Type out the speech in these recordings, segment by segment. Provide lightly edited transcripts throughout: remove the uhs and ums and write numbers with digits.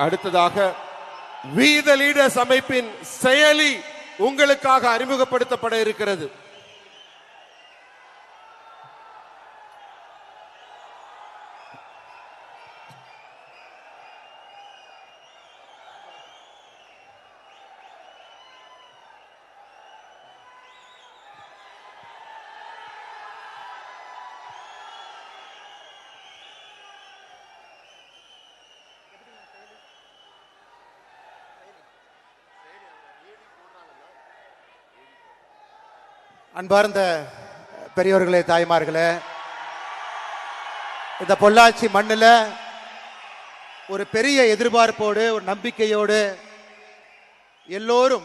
அடுத்ததாக we the leaders அமைப்பின் செயலி உங்களுக்காக அறிமுகப்படுத்தப்பட இருக்கிறது. அன்பார்ந்த பெரியோர்களே, தாய்மார்களே, இந்த பொள்ளாச்சி மண்ணில் ஒரு பெரிய எதிர்பார்ப்போடு ஒரு நம்பிக்கையோடு எல்லோரும்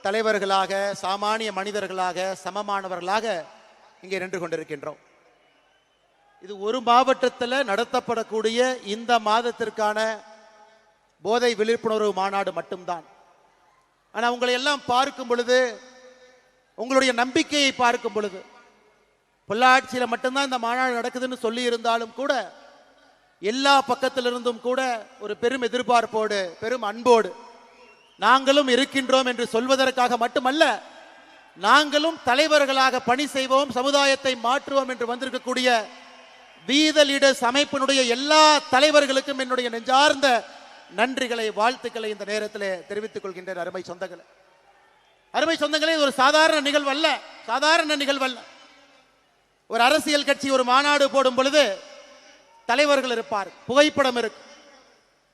தலைவர்களாக, சாமானிய மனிதர்களாக, சமமானவர்களாக இங்கே நின்று கொண்டிருக்கின்றோம். இது ஒரு மாவட்டத்தில் நடத்தப்படக்கூடிய இந்த மாதத்திற்கான போதை விழிப்புணர்வு மாநாடு மட்டும்தான். ஆனால் உங்களை எல்லாம் பார்க்கும் பொழுது, உங்களுடைய நம்பிக்கையை பார்க்கும் பொழுது, பொள்ளாச்சியில் மட்டும்தான் இந்த மாநாடு நடக்குதுன்னு சொல்லி இருந்தாலும் கூட எல்லா பக்கத்திலிருந்தும் கூட ஒரு பெரும் எதிர்பார்ப்போடு, பெரும் அன்போடு நாங்களும் இருக்கின்றோம் என்று சொல்வதற்காக மட்டுமல்ல, நாங்களும் தலைவர்களாக பணி செய்வோம், சமுதாயத்தை மாற்றுவோம் என்று வந்திருக்கக்கூடிய வி த லீடர்ஸ் அமைப்பினுடைய எல்லா தலைவர்களுக்கும் என்னுடைய நெஞ்சார்ந்த நன்றிகளை, வாழ்த்துக்களை இந்த நேரத்தில் தெரிவித்துக் கொள்கின்றேன். அருமை சொந்தங்களே, அருமை சொந்தங்களே, ஒரு சாதாரண நிகழ்வல்ல, சாதாரண நிகழ்வல்ல. ஒரு அரசியல் கட்சி ஒரு மாநாடு போடும் பொழுது தலைவர்கள் இருப்பார், புகைப்படம் இருக்கு,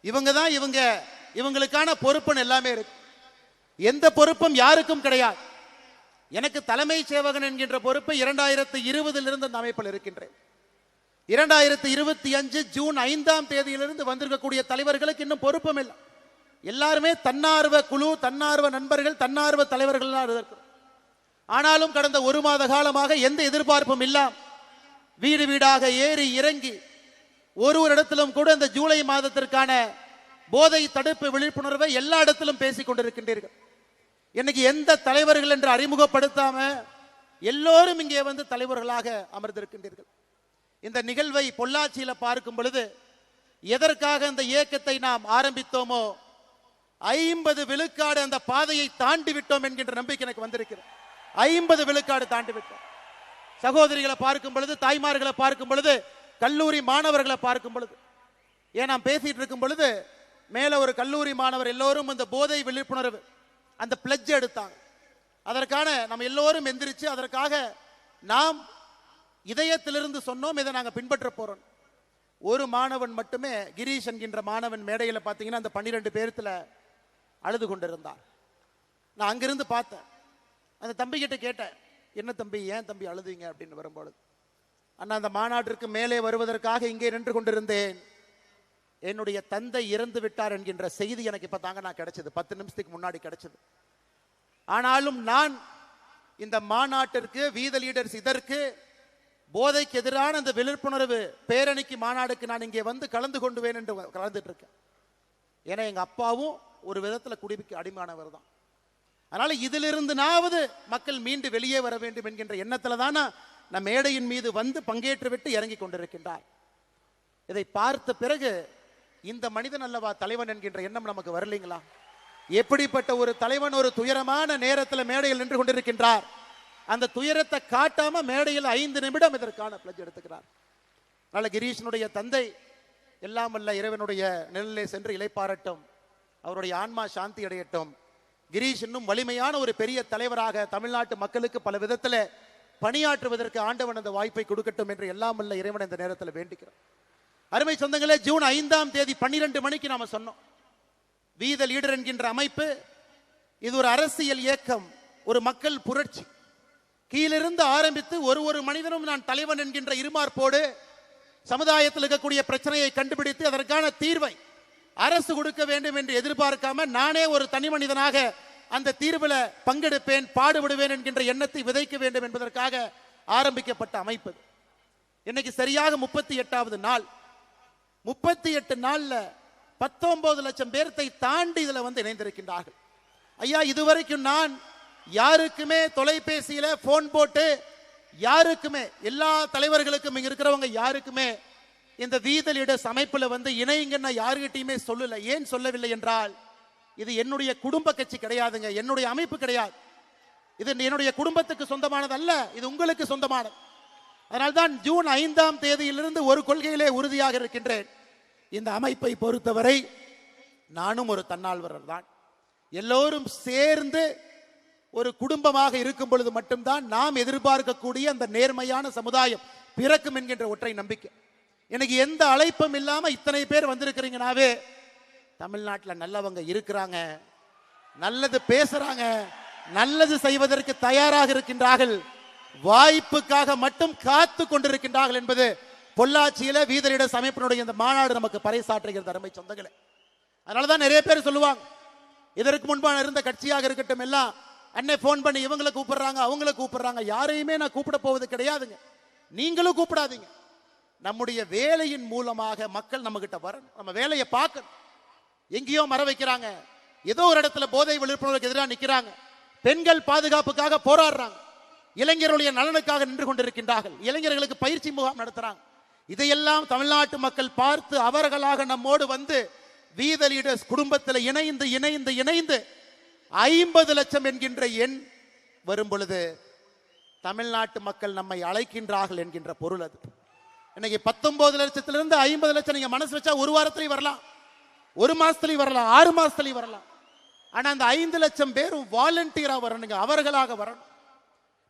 இவங்க தான் இவங்களுக்கான பொறுப்புன்னு எல்லாமே இருக்கு. எந்த பொறுப்பும் யாருக்கும் கிடையாது. எனக்கு தலைமை சேவகன் என்கின்ற பொறுப்பு 2020 அந்த அமைப்பில் இருக்கின்றேன். 2025 ஜூன் 5ஆம் தேதியிலிருந்து வந்திருக்கக்கூடிய தலைவர்களுக்கு இன்னும் பொறுப்பும் இல்லை. எல்லாருமே தன்னார்வ குழு, தன்னார்வ நண்பர்கள், தன்னார்வ தலைவர்கள் இருக்கிறோம். ஆனாலும் கடந்த ஒரு மாத காலமாக எந்த எதிர்பார்ப்பும் இல்லாம வீடு வீடாக ஏறி இறங்கி ஒரு இடத்திலும் கூட இந்த ஜூலை மாதத்திற்கான போதை தடுப்பு விழிப்புணர்வை எல்லா இடத்திலும் பேசிக் கொண்டிருக்கின்றீர்கள். இன்னைக்கு எந்த தலைவர்கள் என்று அறிமுகப்படுத்தாம எல்லோரும் இங்கே வந்து தலைவர்களாக அமர்ந்திருக்கின்றீர்கள். இந்த நிகழ்வை பொள்ளாச்சியில பார்க்கும் பொழுது எதற்காக இந்த இயக்கத்தை நாம் ஆரம்பித்தோமோ 50 விழுக்காடு அந்த பாதையை தாண்டி விட்டோம் என்கின்ற நம்பிக்கை எனக்கு வந்திருக்கிறது. 50 விழுக்காடு தாண்டி விட்டோம். சகோதரிகளை பார்க்கும் பொழுது, தாய்மார்களை பார்க்கும் பொழுது, கல்லூரி மாணவர்களை பார்க்கும் பொழுது, ஏன் நாம் பேசிட்டு இருக்கும் பொழுது மேல ஒரு கல்லூரி மாணவர் எல்லோரும் இந்த போதை விழிப்புணர்வு அந்த பிளட்ஜ் எடுத்தாங்க. அதற்கான நம்ம எல்லோரும் எந்திரிச்சு அதற்காக நாம் இதயத்திலிருந்து சொன்னோம், இதை நாங்கள் பின்பற்ற போறோம். ஒரு மாணவன் மட்டுமே, கிரீஷ் என்கின்ற மாணவன் மேடையில் பார்த்தீங்கன்னா அந்த 12 பேர்த்துல அழுது கொண்டிருந்தார். நான் அங்கிருந்து பார்த்தேன். அந்த தம்பி கிட்ட கேட்டேன், என்ன தம்பி, ஏன் தம்பி அழுதுங்க அப்படின்னு வரும்பொழுது, அண்ணா அந்த மாநாட்டிற்கு மேலே வருவதற்காக இங்கே நின்று கொண்டிருந்தேன், என்னுடைய தந்தை இறந்து விட்டார் என்கின்ற செய்தி எனக்கு இப்ப தாங்க நான் கிடைச்சது, 10 நிமிஷத்துக்கு முன்னாடி கிடைச்சது. ஆனாலும் நான் இந்த மாநாட்டிற்கு, வி த லீடர்ஸ் இதற்கு போதைக்கு எதிரான அந்த விழிப்புணர்வு பேரணிக்கு, மாநாடுக்கு நான் இங்கே வந்து கலந்து கொண்டுவேன் என்று கலந்துட்டு இருக்கேன். ஏன்னா எங்க அப்பாவும் ஒரு விதத்துல குடிக்கு அடிமானவர் தான். அதனால இதிலிருந்துனாவது மக்கள் மீண்டு வெளியே வர வேண்டும் என்கின்ற எண்ணத்துல தான் நம் மேடையின் மீது வந்து பங்கேற்று விட்டு இறங்கி கொண்டிருக்கின்றார். இதை பார்த்த பிறகு இந்த மனிதன் அல்லவா தலைவன் என்கின்ற எண்ணம் நமக்கு வரலைங்களா? எப்படிப்பட்ட ஒரு தலைவன் ஒரு துயரமான நேரத்தில் மேடையில் நின்று கொண்டிருக்கின்றார். அந்த துயரத்தை காட்டாம மேடையில் 5 நிமிடம் இதற்கான பிளட்ஜ் எடுத்துக்கிறார். அதனால கிரீஷனுடைய தந்தை எல்லாம் வல்ல இறைவனுடைய நிழலிலே சென்று இளைப்பாறட்டும், அவருடைய ஆன்மா சாந்தி அடையட்டும். கிரீஷ் இன்னும் வலிமையான ஒரு பெரிய தலைவராக தமிழ்நாட்டு மக்களுக்கு பல விதத்தில் பணியாற்றுவதற்கு ஆண்டவன் அந்த வாய்ப்பை கொடுக்கட்டும் என்று எல்லாம் வல்ல இறைவன் இந்த நேரத்தில் வேண்டிக்கிறோம். அருமை சொந்தங்களே, ஜூன் 5ஆம் தேதி 12 மணிக்கு நாம சொன்னோம், வி த லீடர் என்கின்ற அமைப்பு இது ஒரு அரசியல் இயக்கம், ஒரு மக்கள் புரட்சி. கீழிருந்து ஆரம்பித்து ஒரு மனிதனும் நான் தலைவன் என்கின்ற இருமார்ப்போடு சமுதாயத்தில் இருக்கக்கூடிய பிரச்சனையை கண்டுபிடித்து அதற்கான தீர்வை அரசு கொடுக்க வேண்டும் என்று எதிர்பார்க்காம நானே ஒரு தனி மனிதனாக அந்த தீர்வில் பங்கெடுப்பேன், பாடுபடுவேன் என்கின்ற எண்ணத்தை விதைக்க வேண்டும் என்பதற்காக ஆரம்பிக்கப்பட்ட அமைப்பு. இன்னைக்கு சரியாக 38வது நாள். 38 நாள்ல 19 லட்சம் பேர்த்தை தாண்டி இதுல வந்து இணைந்திருக்கின்றார்கள். ஐயா, இதுவரைக்கும் நான் யாருக்குமே தொலைபேசியில போன் போட்டு யாருக்குமே, எல்லா தலைவர்களுக்கும் இங்க இருக்கிறவங்க யாருக்குமே இந்த வீத லீடர்ஸ் அமைப்புல வந்து இணைங்கன்னு யாருகிட்டையுமே சொல்லல. ஏன் சொல்லவில்லை என்றால், இது என்னுடைய குடும்ப கட்சி கிடையாதுங்க, என்னுடைய அமைப்பு கிடையாது. இது என்னுடைய குடும்பத்துக்கு சொந்தமானது அல்ல, இது உங்களுக்கு சொந்தமானது. அதனால்தான் ஜூன் 5ஆம் தேதியிலிருந்து ஒரு கொள்கையிலே உறுதியாக இருக்கின்றேன். இந்த அமைப்பை பொறுத்தவரை நானும் ஒரு தன்னார்வலர் தான். எல்லோரும் சேர்ந்து ஒரு குடும்பமாக இருக்கும் பொழுது மட்டும்தான் நாம் எதிர்பார்க்கக்கூடிய அந்த நேர்மையான சமுதாயம் பிறக்கும் என்கின்ற ஒற்றை நம்பிக்கை. எனக்கு எந்த அழைப்பும் இல்லாம இத்தனை பேர் வந்திருக்கிறீங்கனாவே தமிழ்நாட்டில் நல்லவங்க இருக்கிறாங்க, நல்லது பேசுறாங்க, நல்லது செய்வதற்கு தயாராக இருக்கின்றார்கள், வாய்ப்புக்காக மட்டும் காத்து கொண்டிருக்கின்றார்கள் என்பது பொள்ளாச்சியில வீத லீடர்ஸ் அமைப்பினுடைய இந்த மாநாடு நமக்கு பறைசாற்றுகிறது அருமை சொந்தங்களே. அதனாலதான் நிறைய பேர் சொல்லுவாங்க, இதற்கு முன்பான இருந்த கட்சியாக இருக்கட்டும் எல்லாம் அன்னை போன் பண்ணி இவங்களை கூப்பிடுறாங்க அவங்களை கூப்பிடுறாங்க. யாரையுமே நான் கூப்பிட போவது கிடையாதுங்க, நீங்களும் கூப்பிடாதீங்க. நம்முடைய வேலையின் மூலமாக மக்கள் நம்ம கிட்ட வரணும், நம்ம வேலையை பார்க்கணும். எங்கேயோ மர வைக்கிறாங்க, ஏதோ ஒரு இடத்துல போதை விழிப்புணர்வுக்கு எதிராக நிற்கிறாங்க, பெண்கள் பாதுகாப்புக்காக போராடுறாங்க, இளைஞர்களுடைய நலனுக்காக நின்று கொண்டிருக்கின்றார்கள், இளைஞர்களுக்கு பயிற்சி முகாம் நடத்துறாங்க. இதையெல்லாம் தமிழ்நாட்டு மக்கள் பார்த்து அவர்களாக நம்மோடு வந்து வீத லீடர்ஸ் குடும்பத்தில் இணைந்து இணைந்து இணைந்து 50 லட்சம் என்கின்ற எண் வரும் பொழுது தமிழ்நாட்டு மக்கள் நம்மை அழைக்கின்றார்கள் என்கின்ற பொருள் அது. இன்னைக்கு 19 லட்சத்திலிருந்து 50 லட்சம் நீங்க மனசு வச்சா ஒரு வாரத்திலேயே வரலாம், ஒரு மாசத்துலயும் வரலாம், 6 மாசத்துலயும் வரலாம். ஆனா அந்த 5 லட்சம் பேரும் வாலண்டியரா வரணுங்க, அவர்களாக வரணும்.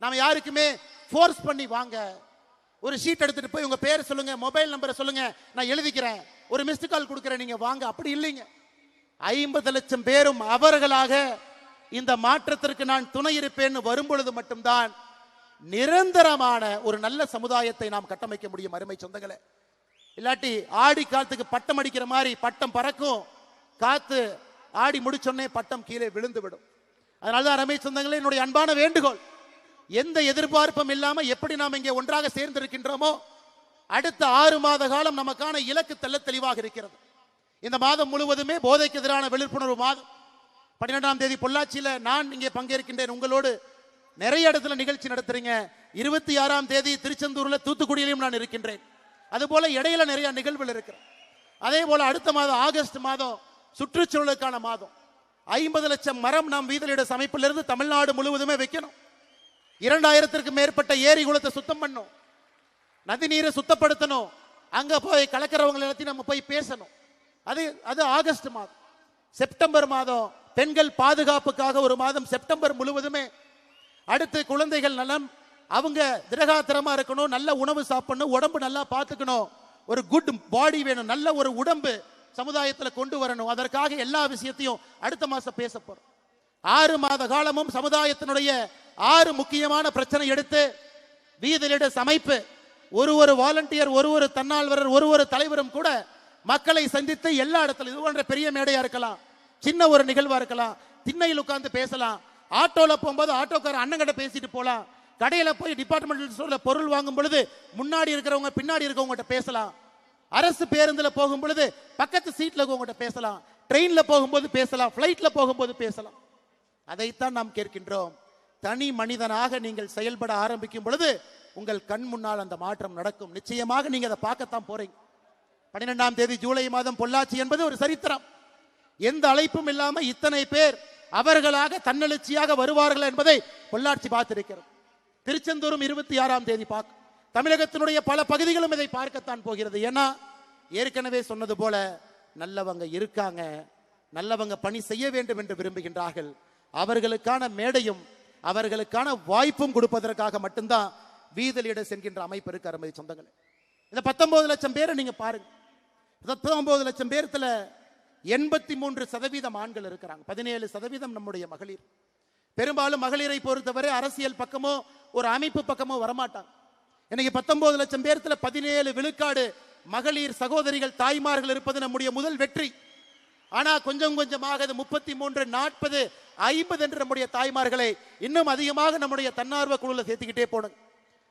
நாம யாருக்குமே ஃபோர்ஸ் பண்ணி வாங்க, ஒரு ஷீட் எடுத்துட்டு போய் உங்க பேர் சொல்லுங்க, மொபைல் நம்பரை சொல்லுங்க, நான் எழுதிக்கிறேன், ஒரு மிஸ்டு கால் கொடுக்கிறேன், நீங்க வாங்க, அப்படி இல்லைங்க. 50 லட்சம் பேரும் அவர்களாக இந்த மாற்றத்திற்கு நான் துணை இருப்பேன்னு வரும் பொழுது மட்டும்தான் நிரந்தரமான ஒரு நல்ல சமுதாயத்தை நாம் கட்டமைக்க முடியும் அருமை சொந்தங்களே. இல்லாட்டி ஆடி காலத்துக்கு பட்டம் அடிக்கிற மாதிரி பட்டம் பறக்கும், காத்து ஆடி முடிச்சோடனே பட்டம் கீழே விழுந்து விடும். அதனால்தான் அருமை சொந்தங்களே, என்னுடைய அன்பான வேண்டுகோள், எந்த எதிர்பார்ப்பும் இல்லாம எப்படி நாம் இங்கே ஒன்றாக சேர்ந்திருக்கின்றோமோ அடுத்த 6 மாத காலம் நமக்கான இலக்கு தெளிவாக இருக்கிறது. இந்த மாதம் முழுவதுமே போதைக்கு எதிரான விழிப்புணர்வு மாதம். 12ஆம் தேதி பொள்ளாச்சியில நான் இங்கே பங்கேற்கின்றேன், உங்களோடு நிறைய இடத்துல நிகழ்ச்சி நடத்துறீங்க. 26ஆம் தேதி திருச்செந்தூர்ல தூத்துக்குடியிலும் நான் இருக்கின்றேன். அதுபோல இடையில நிறைய நிகழ்வுகள் இருக்கிறேன். அதே போல அடுத்த மாதம் ஆகஸ்ட் மாதம் சுற்றுச்சூழலுக்கான மாதம். 50 லட்சம் மரம் நாம் வீத லீடர்ஸ் அமைப்பிலிருந்து தமிழ்நாடு முழுவதுமே வைக்கணும். 2000த்திற்கும் மேற்பட்ட ஏரி குளத்தை சுத்தம் பண்ணும், நதி நீரை சுத்தப்படுத்தணும், அங்க போய் கலக்கிறவங்க எல்லாத்தையும் நம்ம போய் பேசணும். அது ஆகஸ்ட் மாதம். செப்டம்பர் மாதம் பெண்கள் பாதுகாப்புக்காக ஒரு மாதம், செப்டம்பர் முழுவதுமே. அடுத்து குழந்தைகள் நலம், அவங்க திரகாத்திரமா இருக்கணும், நல்ல உணவு சாப்பிடணும், உடம்பு நல்லா பார்த்துக்கணும், ஒரு குட் பாடி வேணும், நல்ல ஒரு உடம்பு சமுதாயத்தில் கொண்டு வரணும். அதற்காக எல்லா விஷயத்தையும் அடுத்த மாசம் பேச போறோம். 6 மாத காலமும் சமுதாயத்தினுடைய 6 முக்கியமான பிரச்சனை எடுத்து வீத லீடர்ஸ் அமைப்பு ஒரு வாலண்டியர், ஒரு தன்னார்வலர், ஒரு தலைவரும் கூட மக்களை சந்தித்து எல்லா இடத்துல, இது போன்ற பெரிய மேடையா இருக்கலாம், சின்ன ஒரு நிகழ்வா இருக்கலாம், திண்ணையில் உட்கார்ந்து பேசலாம், ஆட்டோல போகும்போது ஆட்டோக்கார அண்ணங்கிட்ட பேசிட்டு போலாம், கடையில போய் டிபார்ட்மெண்டல் ஸ்டோர்ல பொருள் வாங்கும் பொழுது முன்னாடி இருக்கிறவங்க பின்னாடி இருக்கவங்ககிட்ட பேசலாம், அரசு பேருந்துல போகும் பொழுது பக்கத்து சீட்ல இருக்கவங்ககிட்ட பேசலாம், ட்ரெயின்ல போகும்போது பேசலாம், பிளைட்ல போகும்போது பேசலாம். அதைத்தான் நாம் கேட்கின்றோம். தனி மனிதனாக நீங்கள் செயல்பட ஆரம்பிக்கும் பொழுது உங்கள் கண் முன்னால் அந்த மாற்றம் நடக்கும். நிச்சயமாக நீங்க அதை பார்க்கத்தான் போறீங்க. 12ஆம் தேதி ஜூலை மாதம் பொள்ளாச்சி என்பது ஒரு சரித்திரம். எந்த அழைப்பும் இல்லாம இத்தனை பேர் அவர்களாக தன்னெழுச்சியாக வருவார்கள் என்பதை பொள்ளாச்சி பார்த்திருக்கிறது. திருச்செந்தூரும் 26ஆம் தேதி பார்க்க, தமிழகத்தினுடைய பல பகுதிகளும் இதை பார்க்கத்தான் போகிறது. ஏன்னா ஏற்கனவே சொன்னது போல நல்லவங்க இருக்காங்க, நல்லவங்க பணி செய்ய வேண்டும் என்று விரும்புகின்றார்கள். அவர்களுக்கான மேடையும் அவர்களுக்கான வாய்ப்பும் கொடுப்பதற்காக மட்டும்தான் வீத லீடர்ஸ் என்கின்ற அமைப்பு இருக்கு அருமை சொந்தங்களே. இந்த 19 லட்சம் பேரை நீங்க பாருங்க. 19 லட்சம் பேர்த்துல 83% ஆண்கள் இருக்கிறாங்க, 17% நம்முடைய மகளிர். பெரும்பாலும் மகளிரை பொறுத்தவரை அரசியல் பக்கமோ ஒரு அமைப்பு பக்கமோ வரமாட்டாங்க. இன்னைக்கு 19 லட்சம் பேர்த்துல 17 விழுக்காடு மகளிர் சகோதரிகள் தாய்மார்கள் இருப்பது நம்முடைய முதல் வெற்றி. ஆனா கொஞ்சம் கொஞ்சமாக 33, 40, 50 என்று நம்முடைய தாய்மார்களை இன்னும் அதிகமாக நம்முடைய தன்னார்வ குழுல சேர்த்துக்கிட்டே போனோம்.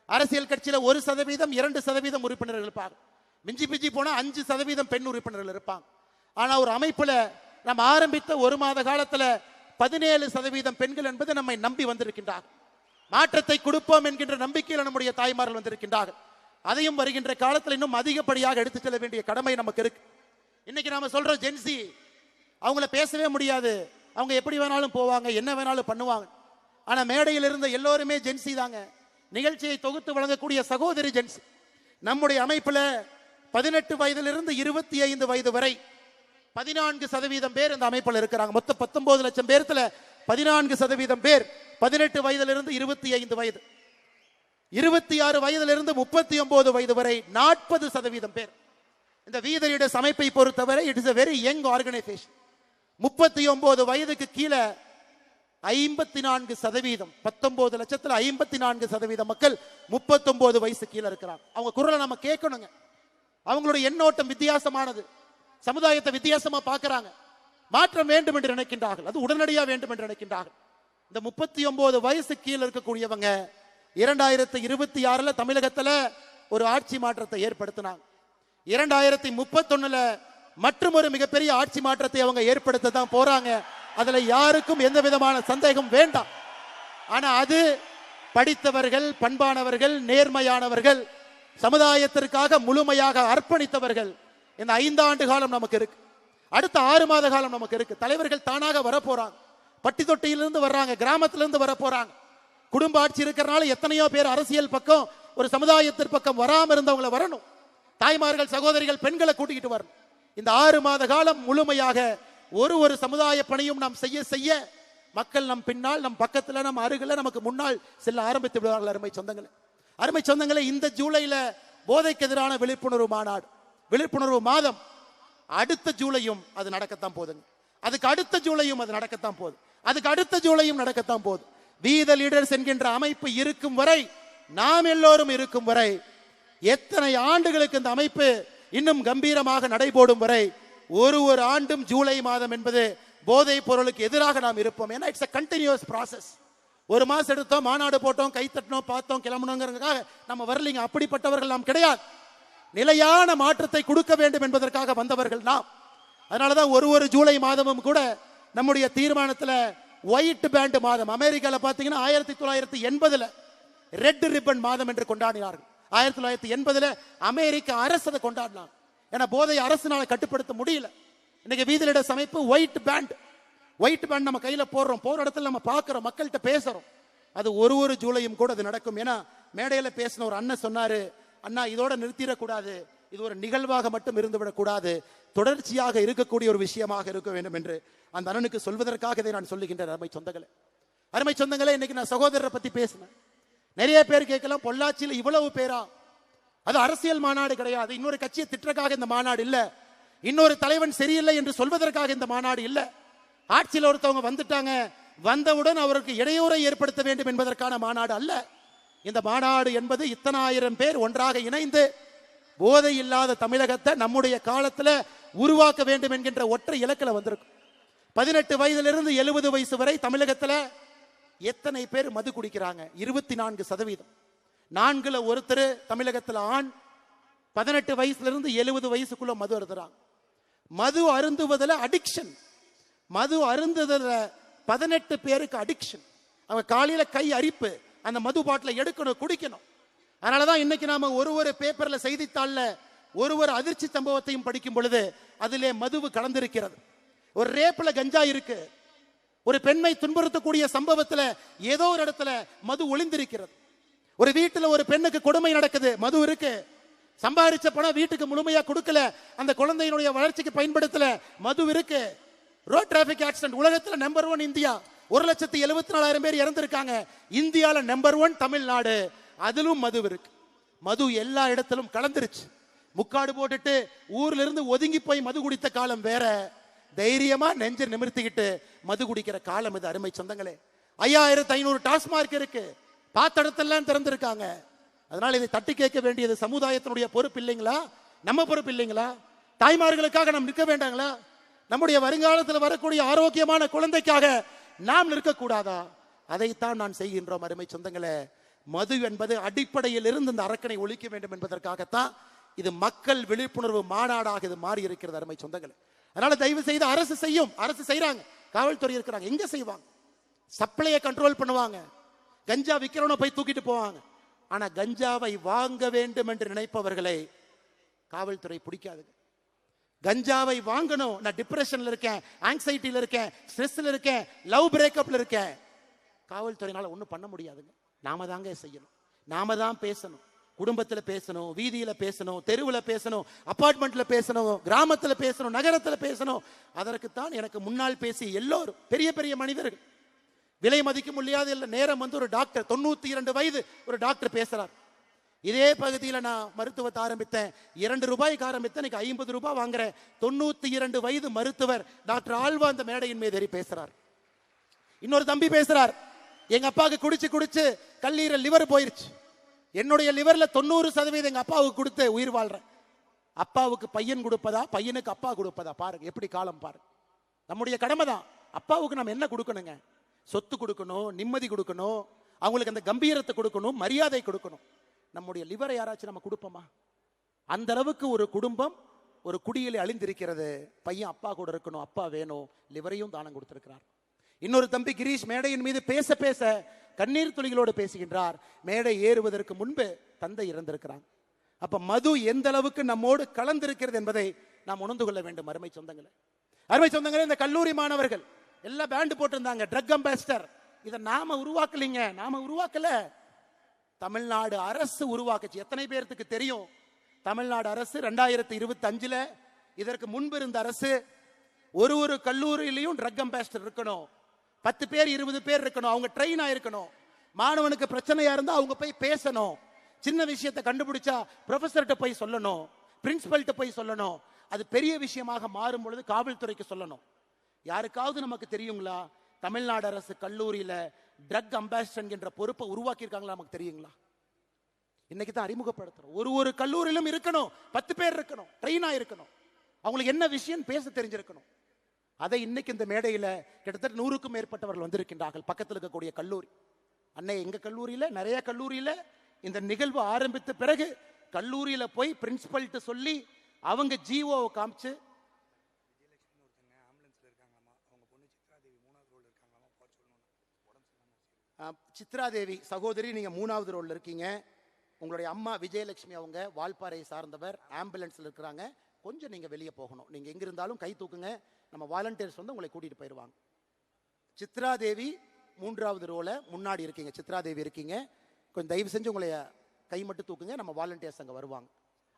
அரசியல் கட்சியில 1%, 2% உறுப்பினர்கள் இருப்பாங்க, மிஞ்சி பிஞ்சி போனா 5% பெண் உறுப்பினர்கள் இருப்பாங்க. ஆனா ஒரு அமைப்புல நம்ம ஆரம்பித்த 1 மாத காலத்துல 17% பெண்கள் என்பது நம்மை நம்பி வந்திருக்கின்றார்கள். மாற்றத்தை கொடுப்போம் என்கின்ற நம்பிக்கையில் நம்முடைய தாய்மார்கள் வந்திருக்கின்றார்கள். அதையும் வருகின்ற காலத்தில் இன்னும் அதிகப்படியாக எடுத்து செல்ல வேண்டிய கடமை நமக்கு இருக்கு. இன்னைக்கு நாம சொல்றோம் ஜென்சி, அவங்கள பேசவே முடியாது, அவங்க எப்படி வேணாலும் போவாங்க, என்ன வேணாலும் பண்ணுவாங்க. ஆனா மேடையில் இருந்த எல்லோருமே ஜென்சி தாங்க. நிகழ்ச்சியை தொகுத்து வழங்கக்கூடிய சகோதரி ஜென்சி. நம்முடைய அமைப்புல 18 வயதிலிருந்து 25 வயது வரை 14% பேர் இந்த அமைப்பில் இருக்கிறாங்க. மொத்தம் 19 லட்சம் பேர்த்துல 14% பேர் 18 வயதிலிருந்து 25 வயது, 26 வயதிலிருந்து 39 வயது வரை 40% பேர். இந்த வீத லீடர்ஸ் அமைப்பை பொறுத்தவரை it is a very young organization. 39 வயதுக்கு கீழே 54%, 19 லட்சத்துல 54% மக்கள் 39 வயசு கீழே இருக்கிறாங்க. அவங்க குரலை நம்ம கேட்கணுங்க. அவங்களுடைய எண்ணோட்டம் வித்தியாசமானது, சமுதாயத்தை வித்தியாசமா பார்க்கறாங்க, மாற்றம் வேண்டும் என்று நினைக்கின்றார்கள், அது உடனடியா வேண்டும் என்று நினைக்கின்றார்கள். இந்த 39 வயசு கீழே இருக்கக்கூடியவங்க 2026 தமிழகத்துல ஒரு ஆட்சி மாற்றத்தை ஏற்படுத்தினாங்க. 2031 மற்றும் ஒரு மிகப்பெரிய ஆட்சி மாற்றத்தை அவங்க ஏற்படுத்த தான் போறாங்க. அதுல யாருக்கும் எந்த விதமான சந்தேகம் வேண்டாம். ஆனா அது படித்தவர்கள், பண்பானவர்கள், நேர்மையானவர்கள், சமுதாயத்திற்காக முழுமையாக அர்ப்பணித்தவர்கள். இந்த 5 ஆண்டு காலம் நமக்கு இருக்கு, அடுத்த 6 மாத காலம் நமக்கு இருக்கு. தலைவர்கள் தானாக வர போறாங்க, பட்டி தொட்டியிலிருந்து வர்றாங்க, கிராமத்திலிருந்து வர போறாங்க. குடும்ப ஆட்சி இருக்கிறனால எத்தனையோ பேர் அரசியல் பக்கம், ஒரு சமுதாயத்தின் பக்கம் வராம இருந்தவங்களை வரணும். தாய்மார்கள், சகோதரிகள், பெண்களை கூட்டிக்கிட்டு வரணும். இந்த 6 மாத காலம் முழுமையாக ஒரு சமுதாய பணியும் நாம் செய்ய செய்ய மக்கள் நம் பின்னால், நம் பக்கத்துல, நம் அருகில், நமக்கு முன்னால் செல்ல ஆரம்பித்து விடுவார்கள். அருமை சொந்தங்களே, இந்த ஜூலைல போதைக்கு எதிரான விழிப்புணர்வு மாநாடு, விழிப்புணர்வு மாதம். அடுத்த ஜூலையும் அது நடக்கத்தான் போகுதுங்க. அதுக்கு அடுத்த ஜூலையும் அது நடக்கத்தான் போகுது. அதுக்கு அடுத்த ஜூலையும் நடக்கத்தான் போகுது. வீத லீடர்ஸ் என்கின்ற அமைப்பு இருக்கும் வரை, நாம் எல்லோரும் இருக்கும் வரை, எத்தனை ஆண்டுகளுக்கு இந்த அமைப்பு இன்னும் கம்பீரமாக நடைபோடும் வரை, ஒரு ஆண்டும் ஜூலை மாதம் என்பது போதை பொருளுக்கு எதிராக நாம் இருப்போம். ஏன்னா இட்ஸ் a continuous process. ஒரு மாசம் எடுத்தோம், மாநாடு போட்டோம், கை தட்டினோம், பார்த்தோம், கிளம்பணுங்கிறதுக்காக நம்ம வரலீங்க. அப்படிப்பட்டவர்கள் நாம் கிடையாது. நிலையான மாற்றத்தை கொடுக்க வேண்டும் என்பதற்காக வந்தவர்கள் நாம். அதனாலதான் ஒரு ஜூலை மாதமும் கூட நம்முடைய தீர்மானத்துல ஒயிட் பேண்ட் மாதம், அமெரிக்கால பாத்தீங்கன்னா 1980 ரெட் ரிப்பன் மாதம் என்று கொண்டாடினார்கள். 1980 அமெரிக்க அரசு அதை கொண்டாடினாங்க. ஏன்னா போதை அரசுனால கட்டுப்படுத்த முடியல. இன்னைக்கு வீத லீடர்ஸ் அமைப்பு ஒயிட் பேண்ட் நம்ம கையில போடுறோம், போற இடத்துல நம்ம பார்க்கிறோம், மக்கள்கிட்ட பேசுறோம். அது ஒரு ஜூலையும் கூட அது நடக்கும். ஏன்னா மேடையில பேசின ஒரு அண்ணன் சொன்னாரு, அண்ணா இதோட நிறுத்திடக்கூடாது, இது ஒரு நிகழ்வாக மட்டும் இருந்துவிடக் கூடாது, தொடர்ச்சியாக இருக்கக்கூடிய ஒரு விஷயமாக இருக்க வேண்டும் என்று அந்த அண்ணனுக்கு சொல்வதற்காக இதை நான் சொல்லுகின்றேன். அருமை சொந்தங்களே, இன்னைக்கு நான் சகோதரரை பத்தி பேசினேன். நிறைய பேர் கேட்கலாம், பொள்ளாச்சியில் இவ்வளவு பேரா? அது அரசியல் மாநாடு கிடையாது, இன்னொரு கட்சியை திட்டக்காக இந்த மாநாடு இல்ல, இன்னொரு தலைவன் சரியில்லை என்று சொல்வதற்காக இந்த மாநாடு இல்ல. ஆட்சியில் ஒருத்தவங்க வந்துட்டாங்க, வந்தவுடன் அவருக்கு இடையூறை ஏற்படுத்த வேண்டும் என்பதற்கான மாநாடு அல்ல. இந்த மாநாடு என்பது இத்தனை ஆயிரம் பேர் ஒன்றாக இணைந்து போதை இல்லாத தமிழகத்தை நம்முடைய காலத்துல உருவாக்க வேண்டும் என்கின்ற ஒற்றை இலக்கில் வந்திருக்கும். 18 வயதிலிருந்து 70 வயசு வரை தமிழகத்துல எத்தனை பேர் மது குடிக்கிறாங்க? 24%. 4ல் ஒருத்தர் தமிழகத்தில் ஆண் 18 வயசுல இருந்து 70 வயசுக்குள்ள மது அருந்துறாங்க. மது அருந்துவதில் அடிக்ஷன், மது அருந்துவதில் 18 பேருக்கு அடிக்ஷன். அவங்க காலையில கை அரிப்பு, அந்த மது பாட்டில் எடுக்கணும், குடிக்கணும். அதனாலதான் இன்னைக்கு நாம ஒரு பேப்பர்ல, செய்தித்தாள்ல ஒரு அதிர்ச்சி சம்பவத்தையும் படிக்கும் பொழுது அதிலே மதுவு கலந்திருக்கிறது. ஒரு ரேப்ல கஞ்சா இருக்கு, ஒரு பெண்ணை துன்புறுத்தக்கூடிய சம்பவத்துல ஏதோ ஒரு இடத்துல மது ஒளிந்திருக்கிறது. ஒரு வீட்டுல ஒரு பெண்ணுக்கு கொடுமை நடக்குது, மது இருக்கு. சம்பாதிச்ச பணம் வீட்டுக்கு முழுமையா கொடுக்கல, அந்த குழந்தையினுடைய வளர்ச்சிக்கு பயன்படுத்தல, மது இருக்கு. ரோட் டிராபிக் ஆக்சிடென்ட் உலகத்துல நம்பர் 1 இந்தியா, 1,74,000 பேர் இறந்திருக்காங்க. இந்தியால நம்பர் 1 தமிழ்நாடு, அதிலும் மது இருக்கு. மது எல்லா இடத்திலும் கலந்துருச்சு. முக்காடு போட்டுட்டு ஊர்ல இருந்து ஒதுங்கி போய் மது குடித்த காலம் வேற, தைரியமா நெஞ்ச நிமிர்த்திக்கிட்டு மது குடிக்கிற காலம் இது. அருமை சொந்தங்களே, 5500 டாஸ்மார்க் இருக்கு, பார்த்த இடத்தெல்லாம் திறந்திருக்காங்க. அதனால இதை தட்டி கேட்க வேண்டியது சமுதாயத்தினுடைய பொறுப்பு இல்லைங்களா? நம்ம பொறுப்பு இல்லைங்களா? தாய்மார்களுக்காக நாம் நிற்க வேண்டாங்களா? நம்முடைய வருங்காலத்தில் வரக்கூடிய ஆரோக்கியமான குழந்தைக்காக நாம் நிற்கக்கூடாதா? அதைத்தான் நான் செய்கின்றோம். அருமை சொந்தங்களே, மது என்பது அடிப்படையில் இருந்து இந்த அரக்கனை ஒழிக்க வேண்டும் என்பதற்காகத்தான் இது மக்கள் விழிப்புணர்வு மாநாடாக இது மாறி இருக்கிறது. அருமை சொந்தங்களே, அதனால தயவு செய்து அரசு செய்யும், அரசு செய்யறாங்க, காவல்துறை இருக்கிறாங்க, எங்க செய்வாங்க? சப்ளையை கண்ட்ரோல் பண்ணுவாங்க, கஞ்சா விக்கிறவனை போய் தூக்கிட்டு போவாங்க, ஆனா கஞ்சாவை வாங்க வேண்டும் என்று நினைப்பவர்களை காவல்துறை பிடிக்காதுங்க. கஞ்சாவை வாங்கணும், நான் டிப்ரெஷன்ல இருக்கேன், ஆங்ஸைட்டில இருக்கேன், ஸ்ட்ரெஸ்ல இருக்கேன், லவ் பிரேக்கப்ல இருக்கேன், காவல்துறையினால ஒன்றும் பண்ண முடியாதுங்க. நாம தாங்க செய்யணும், நாம தான் பேசணும். குடும்பத்துல பேசணும், வீதியில பேசணும், தெருவில் பேசணும், அபார்ட்மெண்ட்ல பேசணும், கிராமத்துல பேசணும், நகரத்துல பேசணும். அதற்குத்தான் எனக்கு முன்னால் பேசி எல்லோரும் பெரிய பெரிய மனிதர்கள், விலை மதிக்க முடியாது இல்லை. நேரம் வந்து ஒரு டாக்டர் 92 வயது ஒரு டாக்டர் பேசுறார். இதே பகுதியில் நான் மருத்துவத்தை ஆரம்பித்தேன், 2 ரூபாய்க்கு ஆரம்பித்தேன், இன்னைக்கு 50 ரூபாய் வாங்குறேன். 92 வயது மருத்துவர் டாக்டர் ஆல்வா அந்த மேடையின் மீது ஏறி பேசுறார். இன்னொரு தம்பி பேசுறார், எங்க அப்பாவுக்கு குடிச்சு குடிச்சு கல்லீரல் லிவர் போயிருச்சு, என்னுடைய லிவர்ல 90% எங்க அப்பாவுக்கு கொடுத்து உயிர் வாழ்றேன். அப்பாவுக்கு பையன் கொடுப்பதா, பையனுக்கு அப்பா கொடுப்பதா? பாருங்க எப்படி காலம் பாருங்க. நம்முடைய கடமை தான். அப்பாவுக்கு நம்ம என்ன கொடுக்கணுங்க? சொத்து கொடுக்கணும், நிம்மதி கொடுக்கணும், அவங்களுக்கு அந்த கம்பீரத்தை கொடுக்கணும், மரியாதை கொடுக்கணும். நம்முடைய லிவரை யாராச்சும் நம்ம கொடுப்போமா? அந்த அளவுக்கு ஒரு குடும்பம் ஒரு குடியில் அழிந்திருக்கிறது. பையன் அப்பா கூட இருக்கணும், அப்பா வேணும், லிவரையும் தானம் கொடுத்திருக்கிறார். இன்னொரு தம்பி கிரீஷ் மேடையின் மீது பேச பேச கண்ணீர் துளிகளோடு பேசுகின்றார். மேடை ஏறுவதற்கு முன்பு தந்தை இறந்திருக்கிறாங்க. அப்ப மது எந்த அளவுக்கு நம்மோடு கலந்திருக்கிறது என்பதை நாம் உணர்ந்து கொள்ள வேண்டும். அருமை சொந்தங்களே, அருமை சொந்தங்களே, இந்த கல்லூரி மாணவர்கள் எல்லாம் பேண்ட் போட்டிருந்தாங்க, ட்ரக் அம்பாசிடர். இதை நாம உருவாக்கலீங்க, நாம உருவாக்கல, தமிழ்நாடு அரசு உருவாக்குச்சு. எத்தனை பேருக்கு தெரியும்? தமிழ்நாடு அரசு 2025 இதற்கு முன்பு இருந்த அரசு ஒரு கல்லூரியிலையும் ட்ரக் அம்பாசிடர் இருக்கணும், 10 பேர் 20 பேர் இருக்கணும், அவங்க ட்ரெயின் ஆயிருக்கணும். மாணவனுக்கு பிரச்சனையா இருந்தா அவங்க போய் பேசணும், சின்ன விஷயத்தை கண்டுபிடிச்சா ப்ரொஃபஸர்கிட்ட போய் சொல்லணும், பிரின்சிபல்கிட்ட போய் சொல்லணும். அது பெரிய விஷயமாக மாறும் பொழுது காவல்துறைக்கு சொல்லணும். யாருக்காவது நமக்கு தெரியுங்களா தமிழ்நாடு அரசு கல்லூரியில ட்ரக் அம்பாசிடர் என்ற பொறுப்பை உருவாக்கி இருக்காங்களா? நமக்கு தெரியுங்களா? இன்னைக்கு தான் அறிமுகப்படுத்துறோம். ஒரு கல்லூரியிலும் இருக்கணும், 10 பேர் இருக்கணும், ட்ரெயினா இருக்கணும், அவங்களுக்கு என்ன விஷயம் பேச தெரிஞ்சிருக்கணும். அதை இன்னைக்கு இந்த மேடையில் கிட்டத்தட்ட 100க்கும் மேற்பட்டவர்கள் வந்திருக்கின்றார்கள். பக்கத்தில் இருக்கக்கூடிய கல்லூரி அன்னை, எங்க கல்லூரியில நிறைய கல்லூரியில இந்த நிகழ்வு ஆரம்பித்த பிறகு கல்லூரியில போய் பிரின்சிபல்கிட்ட சொல்லி அவங்க ஜிஓவை காமிச்சு, சித்ராதேவி சகோதரி நீங்க 3வது ரோல்ல இருக்கீங்க, உங்களுடைய அம்மா விஜயலட்சுமி அவங்க வால்பாறை சார்ந்தவர், ஆம்புலன்ஸ்ல இருக்கிறாங்க, கொஞ்சம் நீங்க வெளியே போகணும். நீங்க எங்க இருந்தாலும் கை தூக்குங்க, நம்ம வாலண்டியர்ஸ் வந்து உங்களை கூட்டிட்டு போயிடுவாங்க. சித்ராதேவி 3வது ரோல முன்னாடி இருக்கீங்க, சித்ராதேவி இருக்கீங்க, கொஞ்சம் தயவு செஞ்சு உங்களை கை மட்டும் தூக்குங்க, நம்ம வாலண்டியர்ஸ் அங்கே வருவாங்க.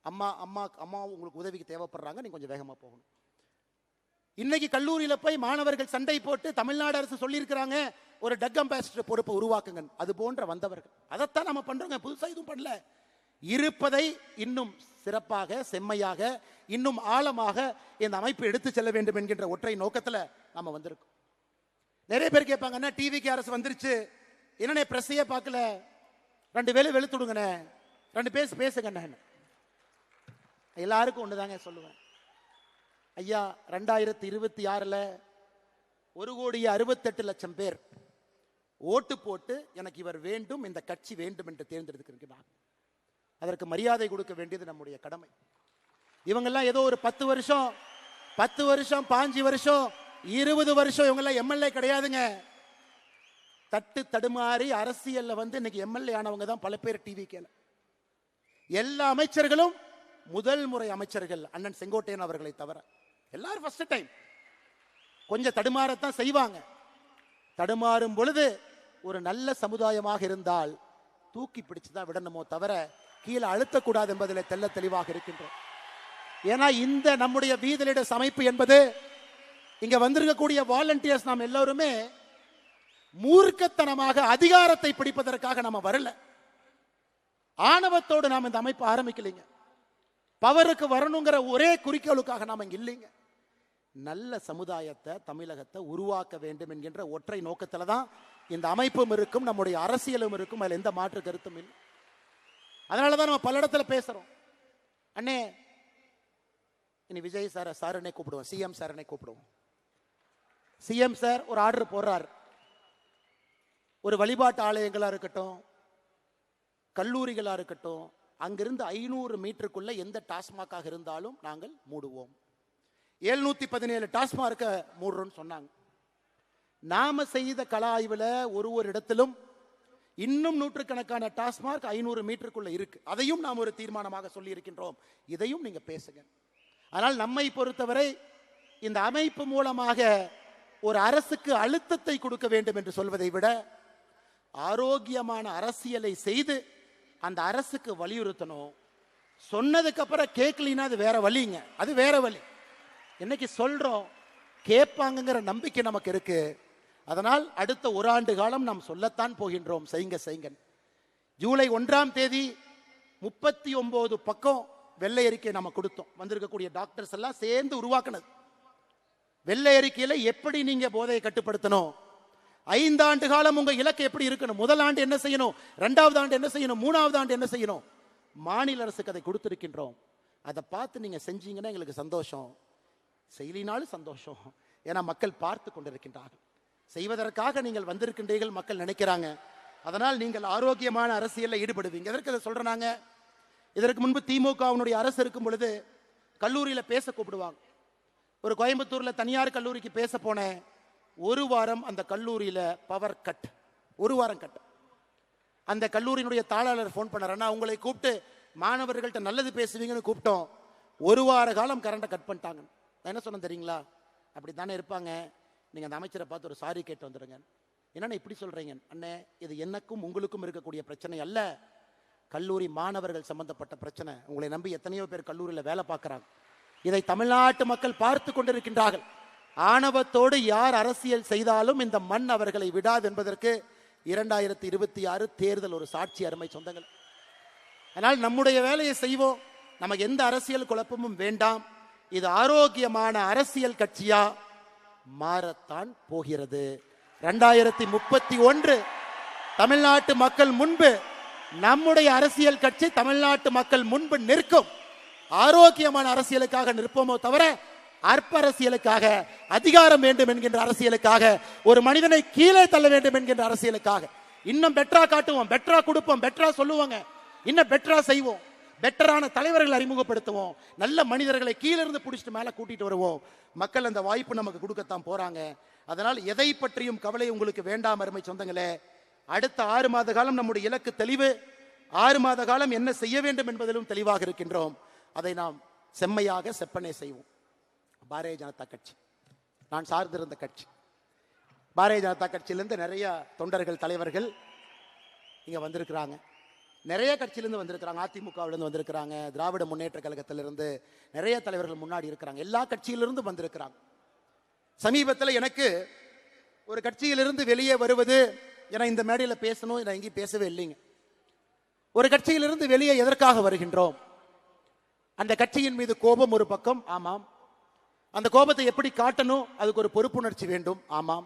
அம்மா அம்மா அம்மா உங்களுக்கு உதவிக்கு தேவைப்படுறாங்க, நீங்க கொஞ்சம் வேகமா போகணும். இன்னைக்கு கல்லூரியில போய் மாணவர்கள் சண்டை போட்டு தமிழ்நாடு அரசு சொல்லியிருக்கிறாங்க ஒரு ட்ரக் அம்பாசிடர் பொறுப்பை உருவாக்குங்க. அது போன்ற வந்தவர்கள் அதைத்தான் நம்ம பண்றோங்க, புதுசா எதுவும் பண்ணல. இருப்பதை இன்னும் சிறப்பாக, செம்மையாக, இன்னும் ஆழமாக இந்த அமைப்பு எடுத்து செல்ல வேண்டும் என்கின்ற ஒற்றை நோக்கத்தில் நாம வந்திருக்கோம். நிறைய பேர் கேட்பாங்க, என்ன டிவிக்கு அரசு வந்துருச்சு, என்னன்னே பிரஸ்ஸையே பார்க்கல, 2 வேலை வெளுத்துடுங்கண்ணே, 2 பேர் பேசுங்கண்ணே. எல்லாருக்கும் ஒண்ணுதாங்க சொல்லுவேன், ஐயா 2026 1,68,00,000 பேர் ஓட்டு போட்டு எனக்கு இவர் வேண்டும், இந்த கட்சி வேண்டும் என்று தேர்ந்தெடுத்திருக்கிறார். அதற்கு மரியாதை கொடுக்க வேண்டியது நம்முடைய கடமை. இவங்கெல்லாம் ஏதோ ஒரு 10 வருஷம் 5 வருஷம் 20 வருஷம் இவங்கெல்லாம் எம்எல்ஏ கிடையாதுங்க. தட்டு தடுமாறி அரசியல்ல வந்து இன்னைக்கு எம்எல்ஏ ஆனவங்க தான் பல பேர். டிவிக்கேல எல்லா அமைச்சர்களும் முதல் முறை அமைச்சர்கள், அண்ணன் செங்கோட்டையன் அவர்களை தவிர எல்லாரும் ஃபர்ஸ்ட் டைம். கொஞ்சம் தடுமாறத்தான் செய்வாங்க. தடுமாறும் பொழுது ஒரு நல்ல சமுதாயமாக இருந்தால் தூக்கி பிடிச்சுதான் விடணுமோ தவிர கீழே அழுத்தக்கூடாது என்பதில் தெல்ல தெளிவாக இருக்கின்றோம். ஏன்னா இந்த நம்முடைய வீதி லீடர்ஸ் அமைப்பு என்பது, இங்க வந்திருக்கக்கூடிய வாலண்டியர்ஸ் நாம் எல்லோருமே மூர்க்கத்தனமாக அதிகாரத்தை பிடிப்பதற்காக நம்ம வரல. ஆணவத்தோடு நாம் இந்த அமைப்பு ஆரம்பிக்கலைங்க. பவருக்கு வரணுங்கிற ஒரே குறிக்கோளுக்காக நாம இங்க இல்லைங்க. நல்ல சமுதாயத்தை, தமிழகத்தை உருவாக்க வேண்டும் என்கின்ற ஒற்றை நோக்கத்துல தான் இந்த அமைப்பும் இருக்கும், நம்முடைய அரசியலும் இருக்கும். அதில் எந்த மாற்று கருத்தும் இல்லை. அதனாலதான் நம்ம பல இடத்துல பேசுறோம். அண்ணே இனி விஜய் சாரனை கூப்பிடுவோம், சிஎம் சாரனை கூப்பிடுவோம். சிஎம் சார் ஒரு ஆர்டர் போடுறார், ஒரு வழிபாட்டு ஆலயங்களா இருக்கட்டும், கல்லூரிகளா இருக்கட்டும், அங்கிருந்து 500 மீட்டருக்குள்ள எந்த டாஸ்மாகாக இருந்தாலும் நாங்கள் மூடுவோம். 717 டாஸ்மார்க்க மூடுறோம்னு சொன்னாங்க. நாம செய்த கள ஆய்வுல ஒரு இடத்திலும் இன்னும் நூற்றுக்கணக்கான டாஸ்மார்க் 500 மீட்டருக்குள்ள இருக்கு. அதையும் நாம் ஒரு தீர்மானமாக சொல்லி இருக்கின்றோம். இதையும் நீங்க பேசுங்க. ஆனால் நம்மை பொறுத்தவரை இந்த அமைப்பு மூலமாக ஒரு அரசுக்கு அழுத்தத்தை கொடுக்க வேண்டும் என்று சொல்வதை விட ஆரோக்கியமான அரசியலை செய்து அந்த அரசுக்கு வலியுறுத்தணும். சொன்னதுக்கு அப்புறம் கேட்கலினா அது வேற வழிங்க, அது வேற வழி. இன்னைக்கு சொல்றோம், கேட்பாங்கிற நம்பிக்கை நமக்கு இருக்கு. அதனால் அடுத்த ஒரு ஆண்டு காலம் நாம் சொல்லத்தான் போகின்றோம், செய்யுங்க. ஜூலை 1ஆம் தேதி 39 பக்கம் வெள்ளை அறிக்கை நம்ம கொடுத்தோம். வந்திருக்கக்கூடிய டாக்டர்ஸ் எல்லாம் சேர்ந்து உருவாக்குனது. வெள்ளை அறிக்கையில எப்படி நீங்க போதையை கட்டுப்படுத்தணும், 5 ஆண்டு காலம் உங்க இலக்கு எப்படி இருக்கணும், முதல் ஆண்டு என்ன செய்யணும், 2வது ஆண்டு என்ன செய்யணும், 3வது ஆண்டு என்ன செய்யணும், மாநில அரசுக்கு அதை கொடுத்திருக்கின்றோம். அதை பார்த்து நீங்க செஞ்சீங்கன்னா எங்களுக்கு சந்தோஷம், செய்யலினாலும் சந்தோஷம். ஏன்னா மக்கள் பார்த்து கொண்டிருக்கின்றார்கள். செய்வதற்காக நீங்கள் வந்திருக்கின்றீர்கள், மக்கள் நினைக்கிறாங்க. அதனால் நீங்கள் ஆரோக்கியமான அரசியலில் ஈடுபடுவீங்க. எதற்கு அதை சொல்றாங்க? இதற்கு முன்பு திமுகவினுடைய அரசு இருக்கும் பொழுது கல்லூரியில பேச கூப்பிடுவாங்க. ஒரு கோயம்புத்தூர்ல தனியார் கல்லூரிக்கு பேச போனேன். ஒரு வாரம் அந்த கல்லூரியில பவர் கட், ஒரு வாரம் கட். அந்த கல்லூரியினுடைய தாளாளர் போன் பண்ணார், அண்ணா உங்களை கூப்பிட்டு மாணவர்கள்ட்ட நல்லது பேசுவீங்கன்னு கூப்பிட்டோம், ஒரு வார காலம் கரண்டை கட் பண்ணிட்டாங்க. நான் என்ன சொன்னேன் தெரியுங்களா? அப்படி தானே இருப்பாங்க, நீங்க அந்த அமைச்சரை பார்த்து ஒரு சாரி கேட்டு வந்துடுங்க. என்னன்னா இப்படி சொல்றீங்க? அண்ணே, இது எனக்கும் உங்களுக்கும் இருக்கக்கூடிய பிரச்சனை அல்ல, கல்லூரி மாணவர்கள் சம்பந்தப்பட்ட பிரச்சனை. உங்களை நம்பி எத்தனையோ பேர் கல்லூரியில் வேலை பார்க்கிறாங்க. இதை தமிழ்நாட்டு மக்கள் பார்த்து கொண்டிருக்கின்றார்கள். ஆணவத்தோடு யார் அரசியல் செய்தாலும் இந்த மண் அவர்களை விடாது என்பதற்கு 2026 தேர்தல் ஒரு சாட்சி. அருமை சொந்தங்கள், அதனால் நம்முடைய வேலையை செய்வோம். நமக்கு எந்த அரசியல் குழப்பமும் வேண்டாம். இது ஆரோக்கியமான அரசியல் கட்சியா மாறத்தான் போகிறது. 2031 தமிழ்நாட்டு மக்கள் முன்பு நம்முடைய அரசியல் கட்சி தமிழ்நாட்டு மக்கள் முன்பு நிற்கும். ஆரோக்கியமான அரசியலுக்காக நிற்போமோ தவிர அற்ப அரசியலுக்காக, அதிகாரம் வேண்டும் என்கின்ற அரசியலுக்காக, ஒரு மனிதனை கீழே தள்ள வேண்டும் என்கின்ற அரசியலுக்காக இன்னும் பெட்டரா காட்டுவோம், பெட்டரா கொடுப்போம், பெட்டரா சொல்லுவாங்க, இன்னும் பெட்டரா செய்வோம், பெட்டரான தலைவர்கள் அறிமுகப்படுத்துவோம், நல்ல மனிதர்களை கீழிருந்து பிடிச்சிட்டு மேல கூட்டிட்டு வருவோம். மக்கள் அந்த வாய்ப்பு நமக்கு கொடுக்கத்தான் போறாங்க. அதனால் எதை பற்றியும் கவலை உங்களுக்கு வேண்டாம் அருமை சொந்தங்களே. அடுத்த 6 மாத காலம் நம்முடைய இலக்கு தெளிவு. 6 மாத காலம் என்ன செய்ய வேண்டும் என்பதிலும் தெளிவாக இருக்கின்றோம். அதை நாம் செம்மையாக செப்பனே செய்வோம். பாரதிய ஜனதா கட்சி நான் சார்ந்திருந்த கட்சி. பாரதிய ஜனதா கட்சியிலிருந்து நிறைய தொண்டர்கள், தலைவர்கள் இங்க வந்திருக்கிறாங்க. நிறைய கட்சியிலிருந்து வந்திருக்கிறாங்க. அதிமுகவிலிருந்து வந்திருக்கிறாங்க, திராவிட முன்னேற்ற கழகத்திலிருந்து நிறைய தலைவர்கள் முன்னாடி இருக்கிறாங்க. எல்லா கட்சியிலிருந்து வந்திருக்கிறாங்க. சமீபத்தில் எனக்கு ஒரு கட்சியிலிருந்து வெளியே வருவது, ஏன்னா இந்த மேடையில் பேசணும், நான் எங்கேயும் பேசவே இல்லைங்க. ஒரு கட்சியிலிருந்து வெளியே எதற்காக வருகின்றோம்? அந்த கட்சியின் மீது கோபம் ஒரு பக்கம், ஆமாம். அந்த கோபத்தை எப்படி காட்டணும், அதுக்கு ஒரு பொறுப்புணர்ச்சி வேண்டும், ஆமாம்.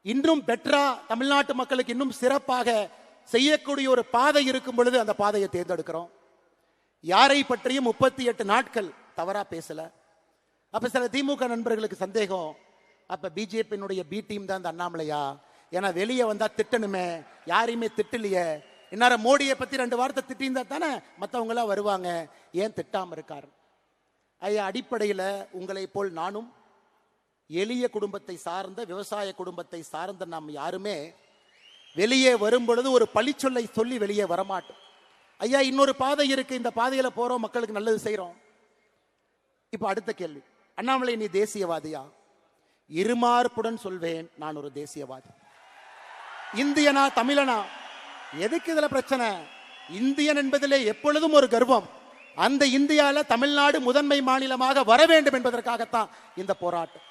இன்னும் பெட்டரா தமிழ்நாட்டு மக்களுக்கு இன்னும் சிறப்பாக செய்யக்கூடிய ஒரு பாதை இருக்கும் பொழுது அந்த பாதையை தேர்ந்தெடுக்கிறோம். யாரை பற்றியும் 38 நாட்கள் தவறா பேசல. அப்ப சில திமுக நண்பர்களுக்கு சந்தேகம், அப்ப பிஜேபியினுடைய பி டீம் தான் இந்த அண்ணாமலையா? ஏன்னா வெளியே வந்தா திட்டணுமே, யாரையுமே திட்டலையே. இன்னார மோடியை பத்தி 2 வார்த்தை திட்டிருந்தா தானே மற்றவங்க எல்லாம் வருவாங்க, ஏன் திட்டாம இருக்காரு? ஐயா, அடிப்படையில் உங்களை போல் நானும் எளிய குடும்பத்தை சார்ந்த, விவசாய குடும்பத்தை சார்ந்த நாம் யாருமே வெளியே வரும் பொழுது ஒரு பழிச்சொல்லை சொல்லி வெளியே வரமாட்டோம். ஐயா, இன்னொரு பாதை இருக்கு, இந்த பாதையில போறோம், மக்களுக்கு நல்லது செய்யறோம். இப்ப அடுத்த கேள்வி, அண்ணாமலை நீ தேசியவாதியா? இருமார்ப்புடன் சொல்வேன், நான் ஒரு தேசியவாதி. இந்தியனா தமிழனா? எதுக்கு இதுல பிரச்சனை? இந்தியன் என்பதிலே எப்பொழுதும் ஒரு கர்வம். அந்த இந்தியால தமிழ்நாடு முதன்மை மாநிலமாக வர வேண்டும் என்பதற்காகத்தான் இந்த போராட்டம்.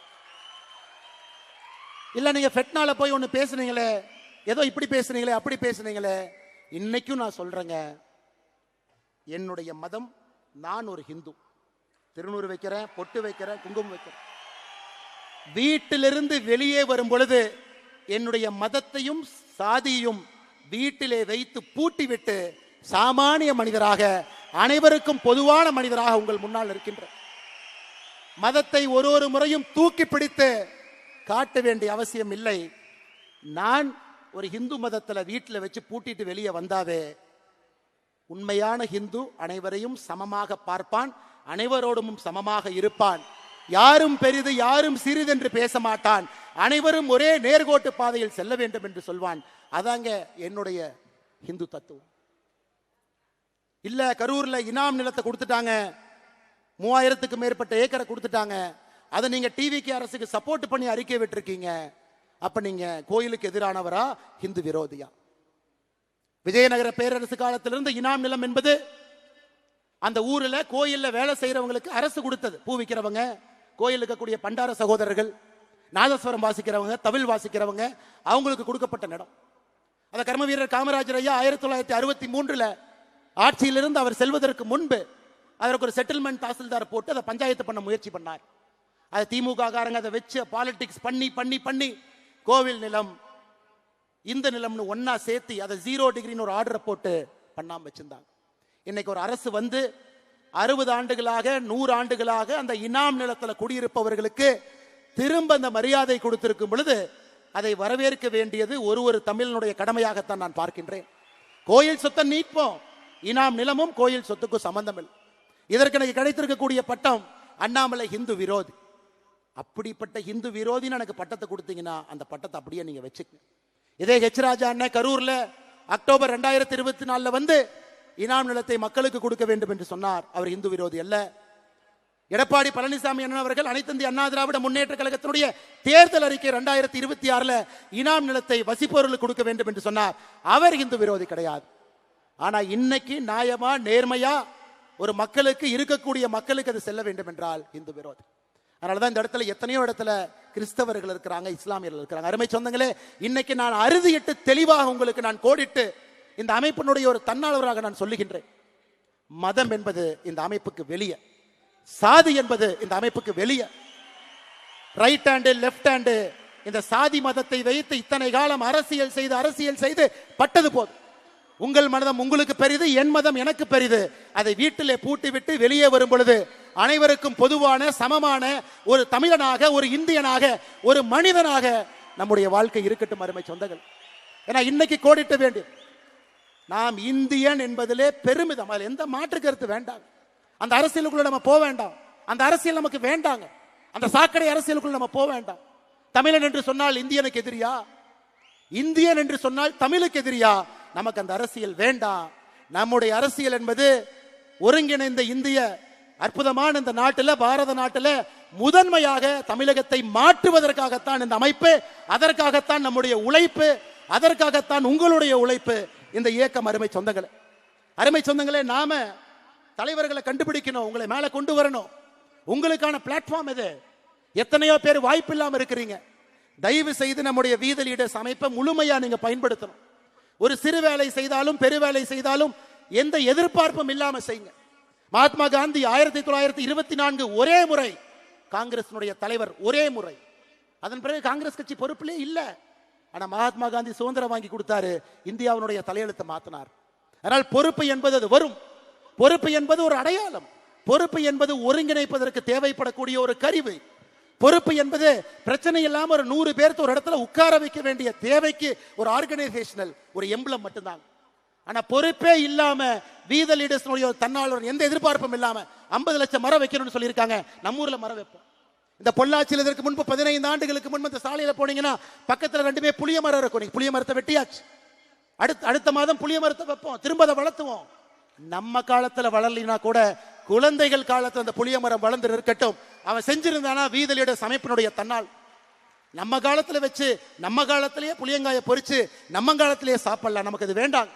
இல்ல நீங்க ஃபெட்னால போய் ஒண்ணு பேசுனீங்களே, ஏதோ இப்படி பேசுனீங்களே, அப்படி பேசுனீங்களே. இன்னைக்கும் நான் சொல்றேங்க, என்னுடைய மதம், நான் ஒரு ஹிந்து. திருநூறு வைக்கிறேன், பொட்டு வைக்கிறேன், குங்குமம் வைக்கிறேன். வீட்டிலிருந்து வெளியே வரும் பொழுது என்னுடைய மதத்தையும் சாதியையும் வீட்டிலே வைத்து பூட்டிவிட்டு சாமானிய மனிதராக, அனைவருக்கும் பொதுவான மனிதராக உங்கள் முன்னால் இருக்கின்ற மதத்தை ஒரு முறையும் தூக்கி பிடித்து காட்ட வேண்டிய அவசியம் இல்லை. நான் ஒரு ஹிந்து மதத்தில் வீட்டில் வச்சு பூட்டிட்டு வெளியே வந்தாவே, உண்மையான ஹிந்து அனைவரையும் சமமாக பார்ப்பான், அனைவரோடும் சமமாக இருப்பான். யாரும் பெரிது யாரும் சிறிது என்று பேச மாட்டான். அனைவரும் ஒரே நேர்கோட்டு பாதையில் செல்ல வேண்டும் என்று சொல்வான். அதாங்க என்னுடைய இந்து தத்துவம். இல்ல கரூர்ல இனாம் நிலத்தை கொடுத்துட்டாங்க, 3000க்கு மேற்பட்ட ஏக்கரை கொடுத்துட்டாங்க, அதை நீங்க டிவிக்கு அரசுக்கு சப்போர்ட் பண்ணி அறிக்கை விட்டுருக்கீங்க, அப்ப நீங்க கோயிலுக்கு எதிரானவரா இந்து விரோதியா? விஜயநகர பேரரசு காலத்திலிருந்து இனாம் நிலம் என்பது அந்த ஊர்ல கோயில்ல வேலை செய்யறவங்களுக்கு அரசு கொடுத்தது. பூ விற்கிறவங்க, கோயில் இருக்கக்கூடிய பண்டார சகோதரர்கள், நாதஸ்வரம் வாசிக்கிறவங்க, தவில் வாசிக்கிறவங்க, அவங்களுக்கு கொடுக்கப்பட்ட இடம். அந்த கர்ம வீரர் காமராஜர் ஐயா 1963 ஆட்சியிலிருந்து அவர் செல்வதற்கு முன்பு அதற்கு ஒரு செட்டில்மெண்ட் தாசில்தார் போட்டு அதை பஞ்சாயத்து பண்ண முயற்சி பண்ணார். அது திமுக காரங்க அதை வச்சு பாலிடிக்ஸ் பண்ணி பண்ணி பண்ணி கோவில் நிலம் இந்த நிலம்னு ஒன்னா சேர்த்து அதை 0 டிகிரின்னு ஒரு ஆர்டரை போட்டு பண்ணாம வச்சிருந்தாங்க. இன்னைக்கு ஒரு அரசு வந்து 60 ஆண்டுகளாக 100 ஆண்டுகளாக அந்த இனாம் நிலத்தில் குடியிருப்பவர்களுக்கு திரும்ப அந்த மரியாதை கொடுத்திருக்கும் பொழுது அதை வரவேற்க வேண்டியது ஒரு தமிழனுடைய கடமையாகத்தான் நான் பார்க்கின்றேன். கோயில் சொத்தை நீட்போம், இனாம் நிலமும் கோயில் சொத்துக்கும் சம்பந்தம் இல்லை. இதற்கு எனக்கு கிடைத்திருக்கக்கூடிய பட்டம் அண்ணாமலை இந்து விரோதி. அப்படிப்பட்ட இந்து விரோதின்னு எனக்கு பட்டத்தை கொடுத்தீங்கன்னா அந்த பட்டத்தை அப்படியே நீங்க வச்சுக்க. இதே ஹெச் ராஜா அண்ணன் கரூர்ல அக்டோபர் 2024 வந்து இனாம் நிலத்தை மக்களுக்கு கொடுக்க வேண்டும் என்று சொன்னார். அவர் இந்து விரோதி அல்ல. எடப்பாடி பழனிசாமி அண்ணன் அவர்கள் அனைத்து இந்திய அண்ணா திராவிட முன்னேற்ற கழகத்தினுடைய தேர்தல் அறிக்கை 2026 இனாம் நிலத்தை வசிப்பவர்களுக்கு கொடுக்க வேண்டும் என்று சொன்னார். அவர் இந்து விரோதி கிடையாது. ஆனா இன்னைக்கு நியாயமா நேர்மையா ஒரு மக்களுக்கு இருக்கக்கூடிய மக்களுக்கு அது செல்ல வேண்டும் என்றால் இந்து விரோதி. அதனாலதான் இந்த இடத்துல எத்தனையோ இடத்துல கிறிஸ்தவர்கள் இருக்கிறாங்க, இஸ்லாமியர்கள் இருக்கிறாங்க. அருமை சொந்தங்களே, இன்னைக்கு நான் அறுதியிட்டு தெளிவாக உங்களுக்கு நான் கோடிட்டு இந்த அமைப்பினுடைய ஒரு தன்னாளராக நான் சொல்லுகின்றேன். மதம் என்பது இந்த அமைப்புக்கு வெளியே, சாதி என்பது இந்த அமைப்புக்கு வெளியே. ரைட் ஹேண்டு லெப்ட் ஹேண்டு இந்த சாதி மதத்தை வைத்து இத்தனை காலம் அரசியல் செய்து பட்டது போதும். உங்கள் மதம் உங்களுக்கு பெரிது, என் மதம் எனக்கு பெரிது. அதை வீட்டிலே பூட்டி விட்டு வெளியே வரும் பொழுது அனைவருக்கும் பொதுவான சமமான ஒரு தமிழனாக, ஒரு இந்தியனாக, ஒரு மனிதனாக நம்முடைய வாழ்க்கை இருக்கட்டும். அருமை சொந்தங்கள், ஏன்னா இன்னைக்கு கோடிட்ட வேண்டும். நாம் இந்தியன் என்பதிலே பெருமிதம், அதில் எந்த மாற்று கருத்து வேண்டாம். அந்த அரசியலுக்குள்ள நம்ம போக வேண்டாம், அந்த அரசியல் நமக்கு வேண்டாங்க. அந்த சாக்கடை அரசியலுக்குள்ள நம்ம போக வேண்டாம். தமிழன் என்று சொன்னால் இந்தியனுக்கு எதிரியா? இந்தியன் என்று சொன்னால் தமிழுக்கு எதிரியா? நமக்கு அந்த அரசியல் வேண்டாம். நம்முடைய அரசியல் என்பது ஒருங்கிணைந்த இந்திய அற்புதமான இந்த நாட்டில், பாரத நாட்டில் முதன்மையாக தமிழகத்தை மாற்றுவதற்காகத்தான் இந்த அமைப்பு, அதற்காகத்தான் நம்முடைய உழைப்பு, அதற்காகத்தான் உங்களுடைய உழைப்பு, இந்த இயக்கம். அருமை சொந்தங்களே, நாம தலைவர்களை கண்டுபிடிக்கணும், உங்களை மேல கொண்டு வரணும். உங்களுக்கான பிளாட்ஃபார்ம் இது. எத்தனையோ பேர் வாய்ப்பு இல்லாம இருக்கிறீங்க. தயவு செய்து நம்முடைய வீத லீடர்ஸ் அமைப்பை முழுமையா நீங்க பயன்படுத்தணும். ஒரு சிறு வேலை செய்தாலும் பெரு வேலை செய்தாலும் எந்த எதிர்பார்ப்பும் இல்லாம செய்யுங்க. மகாத்மா காந்தி 1924 ஒரே முறை காங்கிரசினுடைய தலைவர், ஒரே முறை. அதன் பிறகு காங்கிரஸ் கட்சி பொறுப்பிலே இல்ல. ஆனா மகாத்மா காந்தி சுதந்திரம் வாங்கி கொடுத்தாரு, இந்தியாவினுடைய தலையெழுத்தை மாத்தினார். அதனால் பொறுப்பு என்பது அது வரும். பொறுப்பு என்பது ஒரு அடையாளம். பொறுப்பு என்பது ஒருங்கிணைப்பதற்கு தேவைப்படக்கூடிய ஒரு கருவி. பொறுப்பு என்பது பிரச்சனை இல்லாம ஒரு 100 பேர்த்து ஒரு இடத்துல உட்கார வைக்க வேண்டிய தேவைக்கு ஒரு ஆர்கனைசேஷனல் ஒரு எம்பளம் மட்டும்தான். ஆனா பொறுப்பே இல்லாம வீத லீடர்ஸ் தன்னாளர் எந்த எதிர்பார்ப்பும் இல்லாம 50 லட்சம் மரம் வைக்கணும்னு சொல்லியிருக்காங்க. நம்ம ஊர்ல மரம் வைப்போம். இந்த பொள்ளாச்சியில் இதற்கு முன்பு 15 ஆண்டுகளுக்கு முன்பு இந்த சாலையில போனீங்கன்னா பக்கத்துல 2 புளிய மரம் இருக்கும். புளிய மரத்தை வெட்டியாச்சு. அடுத்த மாதம் புளிய மரத்தை வைப்போம், திரும்ப அதை வளர்த்துவோம். நம்ம காலத்துல வளரலினா கூட குழந்தைகள் காலத்துல அந்த புளிய மரம் வளர்ந்து இருக்கட்டும். அவன் செஞ்சிருந்தானா வீத லீடர்ஸ் அமைப்பினுடைய தன்னால். நம்ம காலத்துல வச்சு நம்ம காலத்திலேயே புளியங்காய பொறிச்சு நம்ம காலத்திலேயே சாப்பிடலாம். நமக்கு அது வேண்டாம்.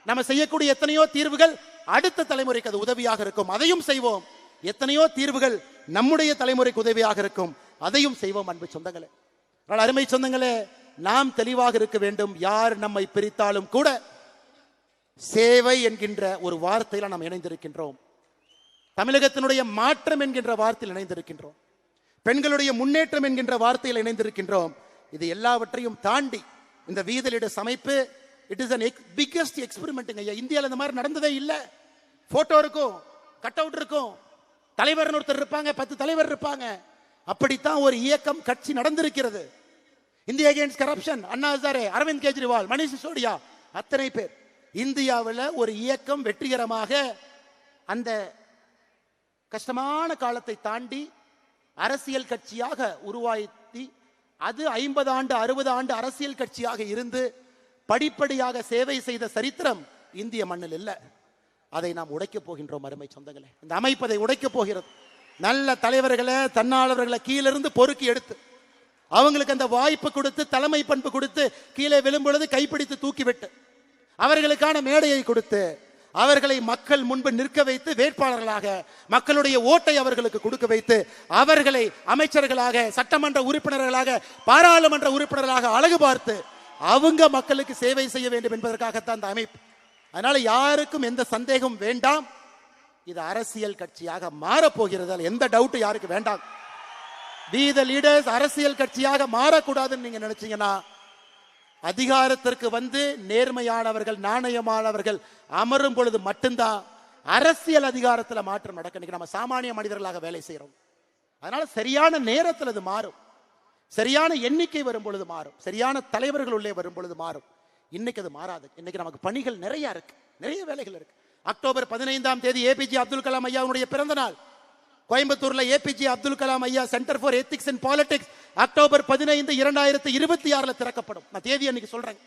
நம்ம செய்யக்கூடிய எத்தனையோ தீர்வுகள் அடுத்த தலைமுறைக்கு அது உதவியாக இருக்கும், அதையும் செய்வோம். எத்தனையோ தீர்வுகள் நம்முடைய தலைமுறைக்கு உதவியாக இருக்கும், அதையும் செய்வோம். அன்பு சொந்தங்களே, அருமை சொந்தங்களே, நாம் தெளிவாக இருக்க வேண்டும். யார் நம்மை பிரித்தாலும் கூட சேவை என்கின்ற ஒரு வார்த்தையில நாம் இணைந்திருக்கின்றோம். தமிழகத்தினுடைய மாற்றம் என்கின்ற வார்த்தையில் இணைந்திருக்கின்றோம். பெண்களுடைய முன்னேற்றம் என்கின்ற வார்த்தையில் இணைந்திருக்கின்றோம். இது எல்லாவற்றையும் தாண்டி இந்த வீத லீடர்ஸ் அமைப்பு it is an biggest experiment. இந்தியாவில் இந்த மாதிரி நடந்ததே இல்லை. போட்டோ இருக்கும், கட் அவுட் இருக்கும், தலைவர் ஒருத்தர் இருப்பாங்க, 10 தலைவர் இருப்பாங்க. அப்படித்தான் ஒரு இயக்கம், கட்சி நடந்திருக்கிறது. India against corruption, Anna Hazare, Aravind Kejriwal, Manish Sisodia, அத்தனை பேர். இந்தியாவில் ஒரு இயக்கம் வெற்றிகரமாக அந்த கஷ்டமான காலத்தை தாண்டி அரசியல் கட்சியாக உருவாக்கி அது 50 ஆண்டு 60 ஆண்டு அரசியல் கட்சியாக இருந்து படிப்படியாக சேவை செய்த சரித்திரம் இந்திய மண்ணில் இல்லை. அதை நாம் உடைக்கப் போகின்றோம் அருமை சொந்தங்களே. இந்த அமைப்பு அதை உடைக்கப் போகிறது. நல்ல தலைவர்களை, தன்னாளர்களை கீழிருந்து பொறுக்கி எடுத்து அவங்களுக்கு அந்த வாய்ப்பு கொடுத்து, தலைமை பண்பு கொடுத்து, கீழே விழும்பொழுது கைப்பிடித்து தூக்கிவிட்டு அவர்களுக்கான மேடையை கொடுத்து அவர்களை மக்கள் முன்பு நிற்க வைத்து வேட்பாளர்களாக மக்களுடைய ஓட்டை அவர்களுக்கு கொடுக்க வைத்து அவர்களை அமைச்சர்களாக, சட்டமன்ற உறுப்பினர்களாக, பாராளுமன்ற உறுப்பினர்களாக அழகு பார்த்து அவங்க மக்களுக்கு சேவை செய்ய வேண்டும் என்பதற்காகத்தான் இந்த அமைப்பு. அதனால யாருக்கும் எந்த சந்தேகம் வேண்டாம், இது அரசியல் கட்சியாக மாறப்போகிறது. எந்த டவுட் யாருக்கு வேண்டாம். We the leaders அரசியல் கட்சியாக மாறக்கூடாதுன்னு நீங்க நினைச்சீங்கன்னா, அதிகாரத்திற்கு வந்து நேர்மையானவர்கள், நாணயமானவர்கள் அமரும் பொழுது மட்டும்தான் அரசியல் அதிகாரத்தில் மாற்றம் நடக்கும். நம்ம சாமானிய மனிதர்களாக வேலை செய்யறோம். அதனால சரியான நேரத்தில் அது மாறும், சரியான எண்ணிக்கை வரும் பொழுது மாறும், சரியான தலைவர்கள் உள்ளே வரும் பொழுது மாறும். இன்னைக்கு அது மாறாது. இன்னைக்கு நமக்கு பணிகள் நிறைய இருக்கு, நிறைய வேலைகள் இருக்கு. அக்டோபர் 15ஆம் தேதி ஏபிஜே அப்துல் கலாம் ஐயாவுடைய பிறந்த நாள். கோயம்புத்தூர்ல ஏபிஜே அப்துல் கலாம் ஐயா centre for ethics and politics October 15, 2026 திறக்கப்படும். நான் தேதி அன்னைக்கு சொல்றேன்.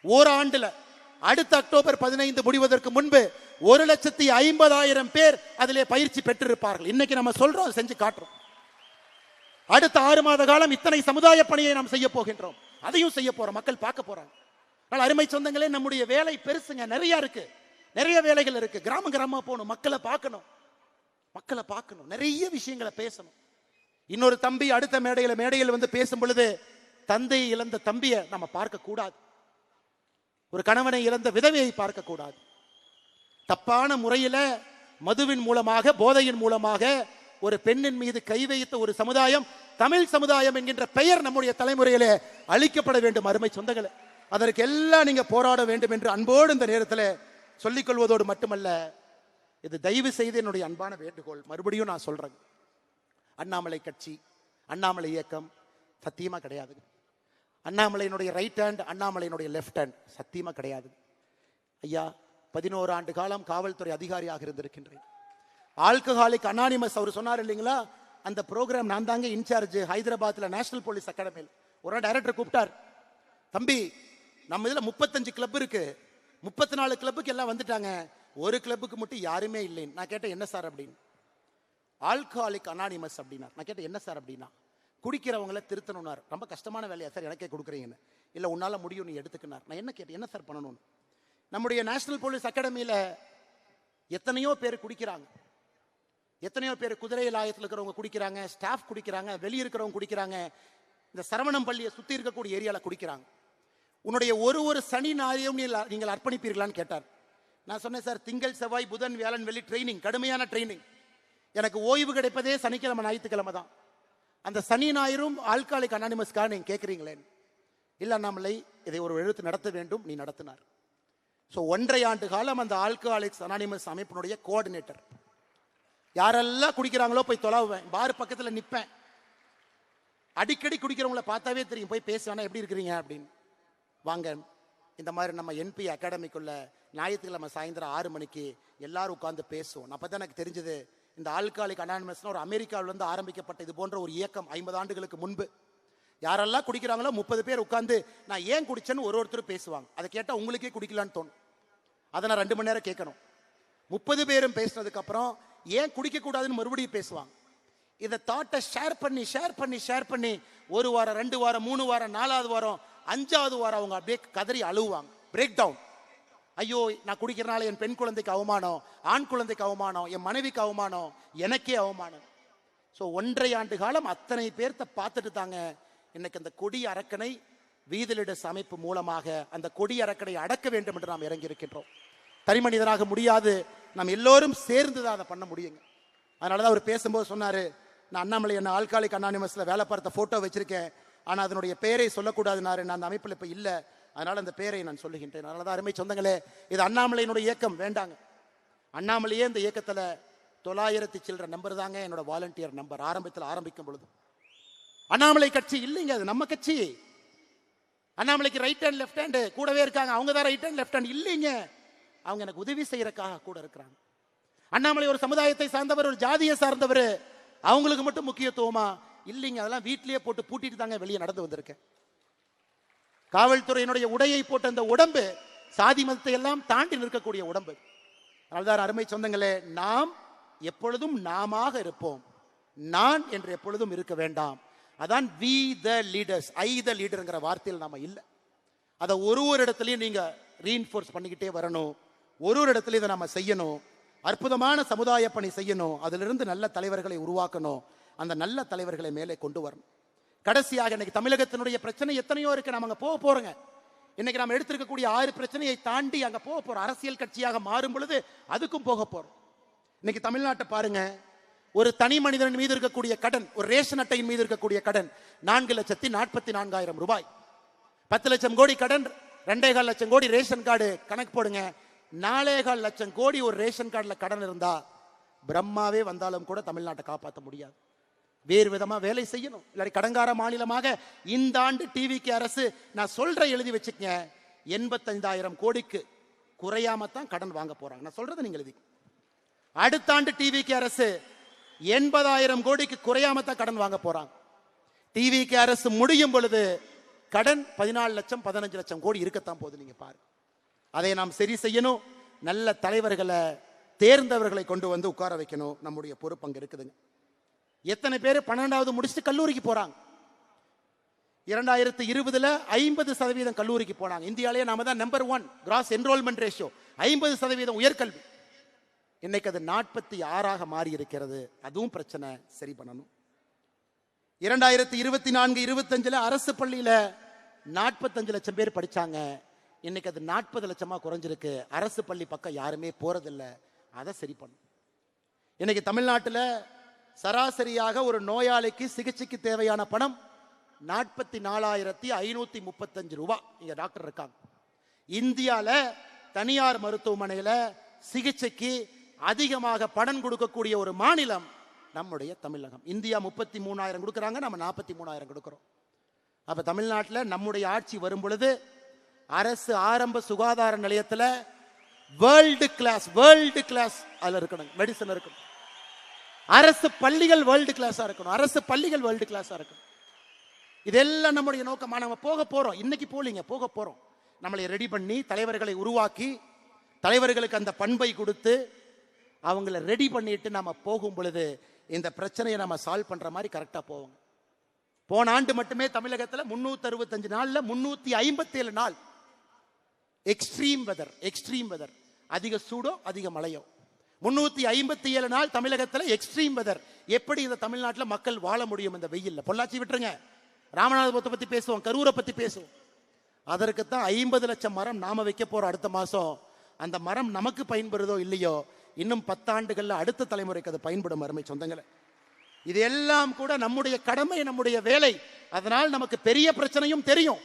ஓராண்டுல அடுத்த அக்டோபர் 15 முடிவதற்கு முன்பு 1,50,000 பேர் அதிலே பயிற்சி பெற்றிருப்பார்கள். இன்னைக்கு நம்ம சொல்றோம், செஞ்சு காட்டுறோம். அடுத்த 6 மாத காலம் இத்தனை சமுதாய பணியை நாம் செய்ய போகின்றோம். அதையும் செய்ய போறோம், மக்கள் பார்க்க போறாங்க. அருமை சொந்தங்களே, நம்முடைய வேலை பெருசுங்க, நிறைய இருக்கு, நிறைய வேலைகள் இருக்கு. கிராம கிராமமா போகணும், மக்களை பார்க்கணும், நிறைய விஷயங்களை பேசணும். இன்னொரு தம்பி அடுத்த மேடையில் வந்து பேசும் பொழுது தந்தையை இழந்த தம்பியை நம்ம பார்க்க கூடாது, ஒரு கணவனை இழந்த விதவையை பார்க்க கூடாது. தப்பான முறையில மதுவின் மூலமாக, போதையின் மூலமாக ஒரு பெண்ணின் மீது கை வைத்த ஒரு சமுதாயம் தமிழ் சமுதாயம் என்கின்ற பெயர் நம்முடைய தலைமுறையிலே அழிக்கப்பட வேண்டும். அருமை சொந்தங்களே, அதற்கு எல்லாம் நீங்க போராட வேண்டும் என்று அன்போடு இந்த நேரத்தில் சொல்லிக் கொள்வதோடு மட்டுமல்ல, இது தயவு செய்து என்னுடைய அன்பான வேண்டுகோள். மறுபடியும் நான் சொல்றேன், அண்ணாமலை கட்சி, அண்ணாமலை இயக்கம் சத்தியமா கிடையாது. அண்ணாமலையினுடைய ரைட் ஹேண்ட், அண்ணாமலையினுடைய லெஃப்ட் ஹேண்ட் சத்தியமா கிடையாது. ஐயா, 11 ஆண்டு காலம் காவல்துறை அதிகாரியாக இருந்திருக்கின்றேன். ஆல்கஹாலிக் அனானிமஸ் அவர் சொன்னார் இல்லைங்களா, அந்த ப்ரோக்ராம் நான் தாங்க இன்சார்ஜ். ஹைதராபாத்ல நேஷனல் போலீஸ் அகாடமியில் ஒரு நாள் டைரக்டர் கூப்பிட்டார், தம்பி நம்ம இதுல 35 கிளப் இருக்கு, 34 கிளப்புக்கு எல்லாம் வந்துட்டாங்க, ஒரு கிளப்புக்கு மட்டும் யாருமே இல்லைன்னு. நான் கேட்டேன், என்ன சார் அப்படின்னு. ஆல்கஹாலிக் அனானிமஸ் அப்படின்னா. நான் கேட்டேன், என்ன சார் அப்படின்னா, குடிக்கிறவங்களை திருத்தணும்னார். ரொம்ப கஷ்டமான வேலையா சார் எனக்கே கொடுக்குறீங்கன்னு. இல்லை உன்னால முடியும், நீ எடுத்துக்கினார். நான் என்ன கேட்டேன், என்ன சார் பண்ணணும்னு. நம்முடைய நேஷனல் போலீஸ் அகாடமியில் எத்தனையோ பேர் குடிக்கிறாங்க, எத்தனையோ பேர் குதிரை லாயத்தில் இருக்கிறவங்க குடிக்கிறாங்க, ஸ்டாஃப் குடிக்கிறாங்க, வெளியே இருக்கிறவங்க குடிக்கிறாங்க, இந்த சரவணம் பள்ளியை சுற்றி இருக்கக்கூடிய ஏரியாவில் குடிக்கிறாங்க. உன்னுடைய ஒரு சனி ஞாயிறையும் நீங்கள் அர்ப்பணிப்பீர்களான்னு கேட்டார். நான் சொன்னேன், சார் திங்கள் செவ்வாய் புதன் வியாழன் வெள்ளி ட்ரைனிங், கடுமையான ட்ரைனிங். எனக்கு ஓய்வு கிடைப்பதே சனிக்கிழமை ஞாயிற்றுக்கிழமை தான். அந்த சனி ஞாயிறும் ஆல்கஹாலிக் அனானிமஸ்க்காக நீங்க கேட்குறீங்களே. இல்லை அண்ணாமலை, இதை ஒரு எழுத்து நடத்த வேண்டும், நீ நடத்தினார். ஸோ 1.5 ஆண்டு காலம் அந்த ஆல்கஹாலிக்ஸ் அனானிமஸ் அமைப்பினுடைய கோஆர்டினேட்டர். யாரெல்லாம் குடிக்கிறாங்களோ போய் தொலைவேன், பார் பக்கத்தில் நிற்பேன். அடிக்கடி குடிக்கிறவங்கள பார்த்தாவே தெரியும், போய் பேசுவேன்னா எப்படி இருக்கிறீங்க அப்படின்னு. வாங்க, இந்த மாதிரி நம்ம என்பி அகாடமிக்குள்ள ஞாயிற்றுக்கிழமை சாயந்தரம் 6 மணிக்கு எல்லாரும் உட்கார்ந்து பேசுவோம். அப்போ தான் எனக்கு தெரிஞ்சது, இந்த ஆல்கஹாலிக் அனானிமஸ்னு ஒரு அமெரிக்காவிலிருந்து ஆரம்பிக்கப்பட்ட இது போன்ற ஒரு இயக்கம் 50 ஆண்டுகளுக்கு முன்பு. யாரெல்லாம் குடிக்கிறாங்களோ 30 பேர் உட்கார்ந்து நான் ஏன் குடிச்சேன்னு ஒருத்தர் பேசுவாங்க. அதை கேட்டால் உங்களுக்கே குடிக்கலான்னு தோணும். அதை நான் 2 மணி நேரம் கேட்கணும். 30 பேரும் பேசினதுக்கு அப்புறம் ஏன் குடிக்க கூடாதுன்னு மறுபடியும் பேசுவாங்க. இதை தாட்டை ஷேர் பண்ணி 1 வாரம் 2 வாரம் 3 வாரம் 4வது வாரம் 5வது வாரம் அவங்க அப்படியே கதறி அழுவாங்க, பிரேக் டவுன். ஐயோ, நான் குடிக்கிறனால என் பெண் குழந்தைக்கு அவமானம், ஆண் குழந்தைக்கு அவமானம், என் மனைவிக்கு அவமானம், எனக்கே அவமானம். ஸோ 1.5 ஆண்டு காலம் அத்தனை பேர்த்த பார்த்துட்டு தாங்க இன்னைக்கு அந்த கொடி அரக்கனை வீதிலிடஸ் அமைப்பு மூலமாக அந்த கொடி அரக்கனை அடக்க வேண்டும் என்று நாம் இறங்கி இருக்கின்றோம். தனி மனிதனாக முடியாது, நாம் எல்லோரும் சேர்ந்து தான் அதை பண்ண முடியுங்க. அதனாலதான் அவர் பேசும்போது சொன்னாரு, நான் அண்ணாமலை என்ன ஆல்கஹாலிக் அனானிமஸ்ல வேலை பார்த்த போட்டோ வச்சிருக்கேன், ஆனா அதனுடைய பெயரை சொல்லக்கூடாதுனாரு. நான் அந்த அமைப்பில் இப்ப இல்லை, அதனால அந்த பெயரை நான் சொல்லுகின்றேன். அதனாலதான் அருமை சொந்தங்களே, இது அண்ணாமலையினுடைய இயக்கம் வேண்டாங்க. அண்ணாமலையே இந்த இயக்கத்துல 900 சில்லற நம்பர் தாங்க என்னோட வாலண்டியர் நம்பர். ஆரம்பத்தில் ஆரம்பிக்கும் பொழுது அண்ணாமலை கட்சி இல்லைங்க, அது நம்ம கட்சி. அண்ணாமலைக்கு ரைட் ஹேண்ட் லெஃப்ட் ஹேண்ட் கூடவே இருக்காங்க, அவங்க தான் ரைட் ஹேண்ட் லெஃப்ட் ஹேண்ட் இல்லைங்க, அவங்க எனக்கு உதவி செய்யறதுக்காக கூட இருக்கிறாங்க. அண்ணாமலை ஒரு சமுதாயத்தை சார்ந்தவர், ஒரு ஜாதியை சார்ந்தவர், அவங்களுக்கு மட்டும் முக்கியத்துவமா? இல்லைங்க, அதெல்லாம் வீட்டிலேயே போட்டு பூட்டிட்டு தாங்க வெளியே நடந்து வந்திருக்கேன். காவல்துறையினுடைய உடையை போட்ட அந்த உடம்பு சாதி மதத்தை எல்லாம் தாண்டி நிற்கக்கூடிய உடம்பு. அதனால்தான் அருமை சொந்தங்களே, நாம் எப்பொழுதும் நாமாக இருப்போம். நான் என்று எப்பொழுதும் இருக்க வேண்டாம். அதான் வி த லீடர்ஸ், ஐ த லீடர்ங்கிற வார்த்தையில் நாம இல்லை. அதை ஒரு இடத்துலையும் நீங்க ரீஇன்ஃபோர்ஸ் பண்ணிக்கிட்டே வரணும். ஒரு இடத்துல இதை நம்ம செய்யணும். அற்புதமான சமுதாய பணி செய்யணும். அதிலிருந்து நல்ல தலைவர்களை உருவாக்கணும். அந்த நல்ல தலைவர்களை மேலே கொண்டு வரணும். கடைசியாக இன்னைக்கு தமிழகத்தினுடைய பிரச்சனை எத்தனையோ இருக்கு. நம்ம அங்க போக போறோங்க. இன்னைக்கு நம்ம எடுத்திருக்கக்கூடிய 6 பிரச்சனையை தாண்டி அங்க போக போறோம். அரசியல் கட்சியாக மாறும் பொழுது அதுக்கும் போக போறோம். இன்னைக்கு தமிழ்நாட்டை பாருங்க. ஒரு தனி மனிதன் மீது இருக்கக்கூடிய கடன், ஒரு ரேஷன் அட்டையின் மீது இருக்கக்கூடிய கடன் 4,44,000 ரூபாய். 10 லட்சம் கோடி கடன், 2.25 லட்சம் கோடி ரேஷன் கார்டு. கணக்கு போடுங்க. 4.25 லட்சம் கோடி ஒரு ரேஷன் கார்டுல கடன் இருந்தா பிரம்மாவே வந்தாலும் கூட தமிழ்நாட்டை காப்பாற்ற முடியாது. வேறு விதமா வேலை செய்யணும். இல்லாட்டி கடங்கார மாநிலமாக இந்த ஆண்டு டிவிக்கு அரசு, நான் சொல்ற எழுதி வச்சுக்கங்க, 85,000 கோடிக்கு குறையாம தான் கடன் வாங்க போறாங்க. நான் சொல்றது நீங்க எழுதி. அடுத்த ஆண்டு டிவிக்கு அரசு 80,000 கோடிக்கு குறையாம தான் கடன் வாங்க போறாங்க. டிவிக்கு அரசு முடியும் பொழுது கடன் 14 லட்சம் 15 லட்சம் கோடி இருக்கத்தான் போகுது. நீங்க பாரு. அதை நாம் சரி செய்யணும். நல்ல தலைவர்களை, தேர்ந்தவர்களை கொண்டு வந்து உட்கார வைக்கணும். நம்முடைய பொறுப்பு அங்க இருக்குதுங்க. எத்தனை பேர் 12வது முடிச்சுட்டு கல்லூரிக்கு போறாங்க? 2020 50% கல்லூரிக்கு போனாங்க. இந்தியாவிலேயே நாம தான் நம்பர் 1 கிராஸ் என்ரோல்மெண்ட் ரேஷியோ, 50% உயர்கல்வி. இன்னைக்கு அது 46ஆக மாறி இருக்கிறது. அதுவும் பிரச்சனை, சரி பண்ணணும். 2024-25 அரசு பள்ளியில 45 லட்சம் பேர் படிச்சாங்க. இன்னைக்கு அது 40 லட்சமா குறைஞ்சிருக்கு. அரசு பள்ளி பக்கம் யாருமே போறதில்லை. அதை சரி பண்ணும். இன்னைக்கு தமிழ்நாட்டில் சராசரியாக ஒரு நோயாளிக்கு சிகிச்சைக்கு தேவையான பணம் 44,535 ரூபாய். இங்க டாக்டர் இருக்காங்க. இந்தியாவில் தனியார் மருத்துவமனையில் சிகிச்சைக்கு அதிகமாக பணம் கொடுக்கக்கூடிய ஒரு மாநிலம் நம்முடைய தமிழகம். இந்தியா 33,000 கொடுக்குறாங்க, நம்ம 43,000 கொடுக்கிறோம். அப்ப தமிழ்நாட்டில் நம்முடைய ஆட்சி வரும் பொழுது அரசு ஆரம்ப சுகாதார நிலையத்தில் வேர்ல்டு கிளாஸ் அதுல இருக்கணும். மெடிசன் இருக்கணும். அரசு பள்ளிகள் வேர்ல்டு கிளாஸா இருக்கணும். அரசு பள்ளிகள் வேர்ல்டு கிளாஸா இருக்கணும். இதெல்லாம் நம்முடைய நோக்கமா. நம்ம போக போறோம். இன்னைக்கு போலீங்க, போக போறோம். நம்மளை ரெடி பண்ணி தலைவர்களை உருவாக்கி, தலைவர்களுக்கு அந்த பண்பை கொடுத்து அவங்கள ரெடி பண்ணிட்டு நம்ம போகும் பொழுது இந்த பிரச்சனையை நம்ம சால்வ் பண்ற மாதிரி கரெக்டா போவோம். போன ஆண்டு மட்டுமே தமிழகத்தில் 365 நாள்ல 357 நாள் எக்ஸ்ட்ரீம் வெதர், அதிக சூடோ அதிக மழையோ. 357 நாள் தமிழகத்தில் எக்ஸ்ட்ரீம் வெதர். எப்படி இந்த தமிழ்நாட்டில் மக்கள் வாழ முடியும் இந்த வெயில்ல? பொள்ளாச்சி விட்டுருங்க, ராமநாதபுரத்தை பத்தி பேசுவோம், கரூரை பத்தி பேசுவோம். அதற்குத்தான் 50 லட்சம் மரம் நாம வைக்க போறோம் அடுத்த மாசம். அந்த மரம் நமக்கு பயன்படுதோ இல்லையோ, இன்னும் 10 ஆண்டுகள்ல அடுத்த தலைமுறைக்கு அது பயன்படும். அருமை சொந்தங்களே, இது எல்லாம் கூட நம்முடைய கடமை, நம்முடைய வேலை. அதனால் நமக்கு பெரிய பிரச்சனையும் தெரியும்.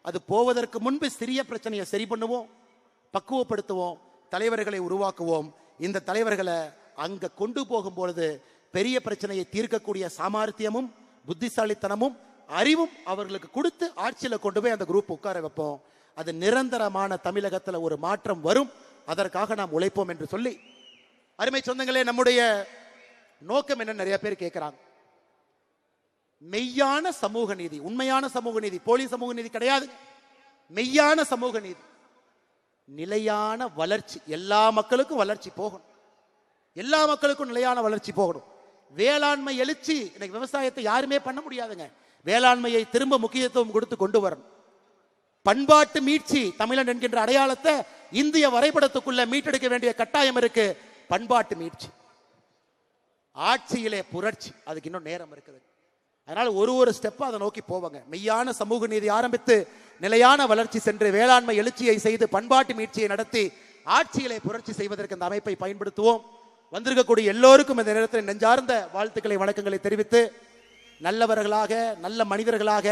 அது போவதற்கு முன்பு சிறிய பிரச்சனையை சரி பண்ணுவோம், பக்குவப்படுத்துவோம், தலைவர்களை உருவாக்குவோம். இந்த தலைவர்களை அங்க கொண்டு போகும் பொழுது பெரிய பிரச்சனையை தீர்க்கக்கூடிய சாமர்த்தியமும் புத்திசாலித்தனமும் அறிவும் அவர்களுக்கு கொடுத்து ஆட்சியில கொண்டு போய் அந்த குரூப் உட்கார வைப்போம். அது நிரந்தரமான தமிழகத்தில் ஒரு மாற்றம் வரும். அதற்காக நாம் உழைப்போம் என்று சொல்லி, அருமை சொந்தங்களே, நம்முடைய நோக்கம் என்ன? நிறைய பேர் கேட்கிறாங்க. மெய்யான சமூக நீதி, உண்மையான சமூக நீதி, போலி சமூக நீதி கிடையாது. மெய்யான சமூக நீதி, நிலையான வளர்ச்சி. எல்லா மக்களுக்கும் வளர்ச்சி போகணும். எல்லா மக்களுக்கும் நிலையான வளர்ச்சி போகணும். வேளாண்மை எழுச்சி. இன்னைக்கு விவசாயத்தை யாருமே பண்ண முடியாதுங்க. வேளாண்மையை திரும்ப முக்கியத்துவம் கொடுத்து கொண்டு வரணும். பண்பாட்டு மீட்சி. தமிழன் என்கின்ற அடையாளத்தை இந்திய வரைபடத்துக்குள்ள மீட்டெடுக்க வேண்டிய கட்டாயம் இருக்கு. பண்பாட்டு மீட்சி. ஆட்சியிலே புரட்சி. அதுக்கு இன்னும் நேரம் இருக்குது. அதனால ஒரு ஸ்டெப்பா அதை நோக்கி போவாங்க. மெய்யான சமூக நீதி ஆரம்பித்து நிலையான வளர்ச்சி சென்று வேளாண்மை எழுச்சியை செய்து பண்பாட்டு மீட்சியை நடத்தி ஆட்சியிலே புரட்சி செய்வதற்கு இந்த அமைப்பை பயன்படுத்துவோம். வந்திருக்கக்கூடிய எல்லோருக்கும் இந்த நேரத்தில் நெஞ்சார்ந்த வாழ்த்துக்களை, வணக்கங்களை தெரிவித்து, நல்லவர்களாக, நல்ல மனிதர்களாக,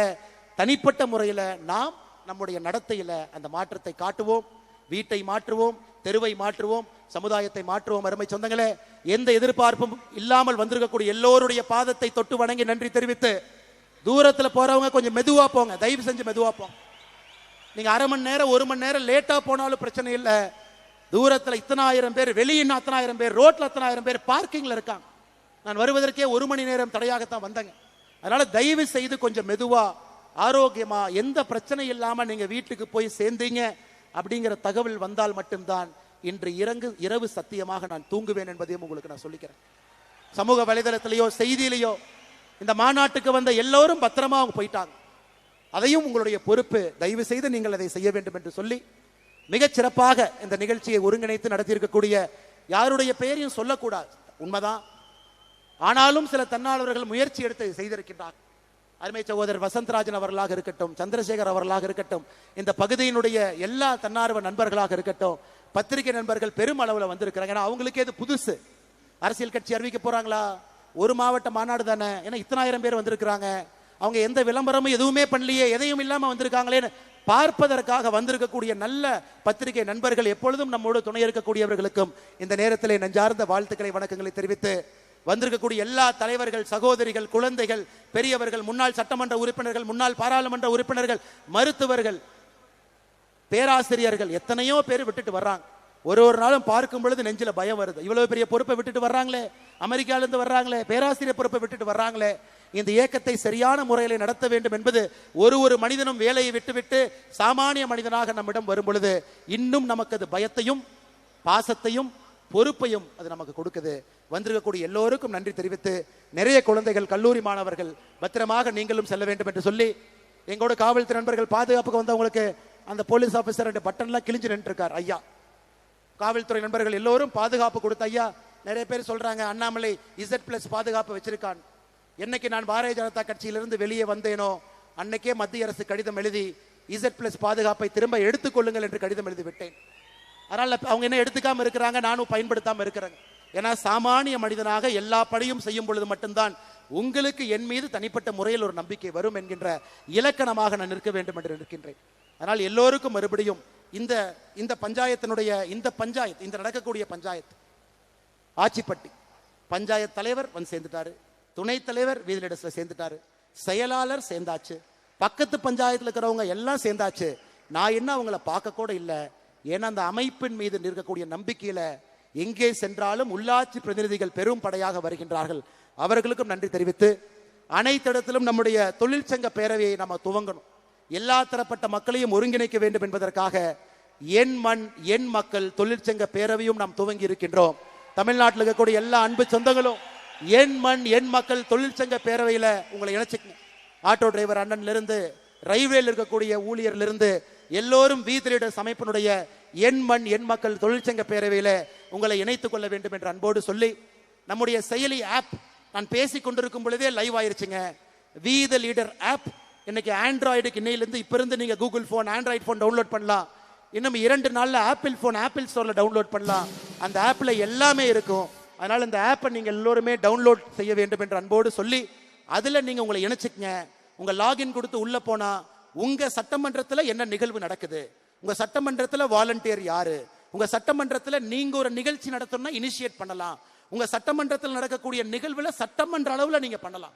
தனிப்பட்ட முறையில் நாம் நம்முடைய நடத்தையில அந்த மாற்றத்தை காட்டுவோம். வீட்டை மாற்றுவோம், தெருவை மாற்றுவோம், சமுதாயத்தை மாற்றுவோம். அருமை சொந்தங்களே, எந்த எதிர்பார்ப்பும் இல்லாமல் வந்திருக்கக்கூடிய எல்லோருடைய பாதத்தை தொட்டு வணங்கி நன்றி தெரிவித்து, தூரத்துல போறவங்க கொஞ்சம் மெதுவா போங்க, தயவு செஞ்சு மெதுவா போங்க. நீங்க அரை மணி நேரம் 1 மணி நேரம் லேட்டா போனாலும் பிரச்சனை இல்லை. தூரத்துல இத்தனாயிரம் பேர், வெளியே அத்தனாயிரம் பேர், ரோட்ல அத்தனாயிரம் பேர், பார்க்கிங்ல இருக்காங்க. நான் வருவதற்கே 1 மணி நேரம் தடையாகத்தான் வந்தேங்க. அதனால தயவு செய்து கொஞ்சம் மெதுவா, ஆரோக்கியமா, எந்த பிரச்சனை இல்லாம நீங்க வீட்டுக்கு போய் சேர்ந்தீங்க அப்படிங்கிற தகவல் வந்தால் மட்டும்தான் இன்று இரவு சத்தியமாக நான் தூங்குவேன் என்பதையும் உங்களுக்கு நான் சொல்லிக்கிறேன். சமூக வலைதளத்திலேயோ செய்தியிலேயோ இந்த மாநாட்டுக்கு வந்த எல்லோரும் பத்திரமா அவங்க போயிட்டாங்க, அதையும் உங்களுடைய பொறுப்பு, தயவு செய்து நீங்கள் அதை செய்ய வேண்டும் என்று சொல்லி மிகச் சிறப்பாக இந்த நிகழ்ச்சியை ஒருங்கிணைத்து நடத்தியிருக்கக்கூடிய யாருடைய பெயரையும் சொல்லக்கூடாது, உண்மைதான். ஆனாலும் சில தன்னார்வர்கள் முயற்சி எடுத்து செய்திருக்கின்றார். அருமை சகோதரர் வசந்தராஜன் அவர்களாக இருக்கட்டும், சந்திரசேகர் அவர்களாக இருக்கட்டும், இந்த பகுதியினுடைய எல்லா தன்னார்வ நண்பர்களாக இருக்கட்டும், பத்திரிகை நண்பர்கள் பெரும் அளவில் வந்திருக்கிறாங்க. ஏன்னா அவங்களுக்கே இது புதுசு. அரசியல் கட்சி அறிவிக்க போறாங்களா, ஒரு மாவட்ட மாநாடு தானே, ஏன்னா இத்தனாயிரம் பேர் வந்திருக்கிறாங்க, அவங்க எந்த விளம்பரமும் எதுவுமே பண்ணலையே, எதையும் இல்லாம வந்திருக்காங்களேன்னு பார்ப்பதற்காக வந்திருக்கக்கூடிய நல்ல பத்திரிகை நண்பர்கள் எப்பொழுதும் நம்மோடு துணை இருக்கக்கூடியவர்களுக்கும் இந்த நேரத்திலே நெஞ்சார்ந்த வாழ்த்துக்களை வணக்கங்களை தெரிவித்து, வந்திருக்கக்கூடிய எல்லா தலைவர்கள், சகோதரிகள், குழந்தைகள், பெரியவர்கள், முன்னாள் சட்டமன்ற உறுப்பினர்கள், முன்னாள் பாராளுமன்ற உறுப்பினர்கள், மருத்துவர்கள், பேராசிரியர்கள், எத்தனையோ பேர் விட்டுட்டு வர்றாங்க. ஒரு நாளும் பார்க்கும் பொழுது நெஞ்சில பயம் வருது. இவ்வளவு பெரிய பொறுப்பை விட்டுட்டு வர்றாங்களே, அமெரிக்கால இருந்து வர்றாங்களே, பேராசிரியர் பொறுப்பை விட்டுட்டு வர்றாங்களே. இந்த இயக்கத்தை சரியான முறையில் நடத்த வேண்டும் என்பது ஒரு மனிதனும் வேலையை விட்டுவிட்டு சாமானிய மனிதனாக நம்மிடம் வரும் பொழுது இன்னும் நமக்கு அது பயத்தையும் பாசத்தையும் பொறுப்பையும் அது நமக்கு கொடுக்குது. வந்திருக்கக்கூடிய எல்லோருக்கும் நன்றி தெரிவித்து, நிறைய குழந்தைகள், கல்லூரி மாணவர்கள் பத்திரமாக நீங்களும் செல்ல வேண்டும் என்று சொல்லி, எங்களோட காவல்துறை நண்பர்கள் பாதுகாப்புக்கு வந்தவங்களுக்கு அந்த போலீஸ் ஆபீசர் பட்டன்லாம் கிழிஞ்சு நின்று இருக்கார் ஐயா. காவல்துறை நண்பர்கள் எல்லோரும் பாதுகாப்பு கொடுத்த ஐயா. நிறைய பேர் சொல்றாங்க அண்ணாமலை Z+ பாதுகாப்பு வச்சிருக்கான். என்னைக்கு நான் பாரதிய ஜனதா கட்சியிலிருந்து வெளியே வந்தேனோ அன்னைக்கே மத்திய அரசு கடிதம் எழுதி Z+ பாதுகாப்பை திரும்ப எடுத்துக்கொள்ளுங்கள் என்று கடிதம் எழுதி விட்டேன். அதனால அவங்க என்ன எடுத்துக்காம இருக்கிறாங்க, நானும் பயன்படுத்தாம இருக்கிறேன். ஏன்னா சாமானிய மனிதனாக எல்லா பணியும் செய்யும் பொழுது மட்டும்தான் உங்களுக்கு என் மீது தனிப்பட்ட முறையில் ஒரு நம்பிக்கை வரும் என்கின்ற இலக்கணமாக நான் நிற்க வேண்டும் என்று நிற்கின்றேன். அதனால் எல்லோருக்கும் மறுபடியும் இந்த பஞ்சாயத்தினுடைய இந்த நடக்கக்கூடிய பஞ்சாயத்து ஆச்சிப்பட்டி பஞ்சாயத்து தலைவர் வந்து சேர்ந்துட்டாரு, துணைத் தலைவர் வீதிலிடத்துல சேர்ந்துட்டாரு, செயலாளர் சேர்ந்தாச்சு, பக்கத்து பஞ்சாயத்துல இருக்கிறவங்க எல்லாம் சேர்ந்தாச்சு. நான் என்ன அவங்கள பார்க்க கூட இல்லை. ஏன்னா அந்த அமைப்பின் மீது இருக்கக்கூடிய நம்பிக்கையில எங்கே சென்றாலும் உள்ளாட்சி பிரதிநிதிகள் பெரும் படையாக வருகின்றார்கள். அவர்களுக்கும் நன்றி தெரிவித்து, அனைத்து இடத்திலும் நம்முடைய தொழிற்சங்க பேரவையை நம்ம துவங்கணும். எல்லா தரப்பட்ட மக்களையும் ஒருங்கிணைக்க வேண்டும் என்பதற்காக என் மண் என் மக்கள் தொழிற்சங்க பேரவையும் நாம் துவங்கி இருக்கின்றோம். தமிழ்நாட்டில் இருக்கக்கூடிய எல்லா அன்பு சொந்தங்களும் என் மண் என் மக்கள் தொழிற்சங்க பேரவையில உங்களை இணைச்சிக்கணும். ஆட்டோ டிரைவர் அண்ணன்ல இருந்து, ரயில்வேல இருக்கக்கூடிய ஊழியர்ல இருந்து எல்லோரும் வீதிலீடர்ஸ் அமைப்பினுடைய என் மண் என் மக்கள் தொழிற்சங்க பேரவையில உங்களை இணைத்துக் கொள்ள வேண்டும் என்று அன்போடு சொல்லி, நம்முடைய செயலி ஆப் நான் பேசிக் கொண்டிருக்கும் பொழுதே லைவ் ஆயிருச்சுங்க. வி த லீடர் ஆப் இன்னைக்கு ஆண்ட்ராய்டுக்கு இன்னையிலிருந்து இப்ப இருந்து நீங்க Google phone, Android phone download பண்ணலாம். இன்னும் 2 நாள்ல ஆப்பிள் போன் ஆப்பிள் ஸ்டோர்ல டவுன்லோட் பண்ணலாம். அந்த ஆப்ல எல்லாமே இருக்கும். அதனால இந்த ஆப்பை நீங்க எல்லோருமே டவுன்லோட் செய்ய வேண்டும் என்று அன்போடு சொல்லி, அதுல நீங்க உங்களை இணைச்சுக்கங்க. உங்க லாகின் கொடுத்து உள்ள போனா உங்க சட்டமன்றத்துல என்ன நிகழ்வு நடக்குது, உங்க சட்டமன்றத்துல வாலண்டியர் யாரு, உங்க சட்டமன்றத்துல நீங்க ஒரு நிகழ்ச்சி நடத்தணும்னா இனிஷியேட் பண்ணலாம். உங்க சட்டமன்றத்தில் நடக்கக்கூடிய நிகழ்வுல சட்டமன்ற அளவுல நீங்க பண்ணலாம்,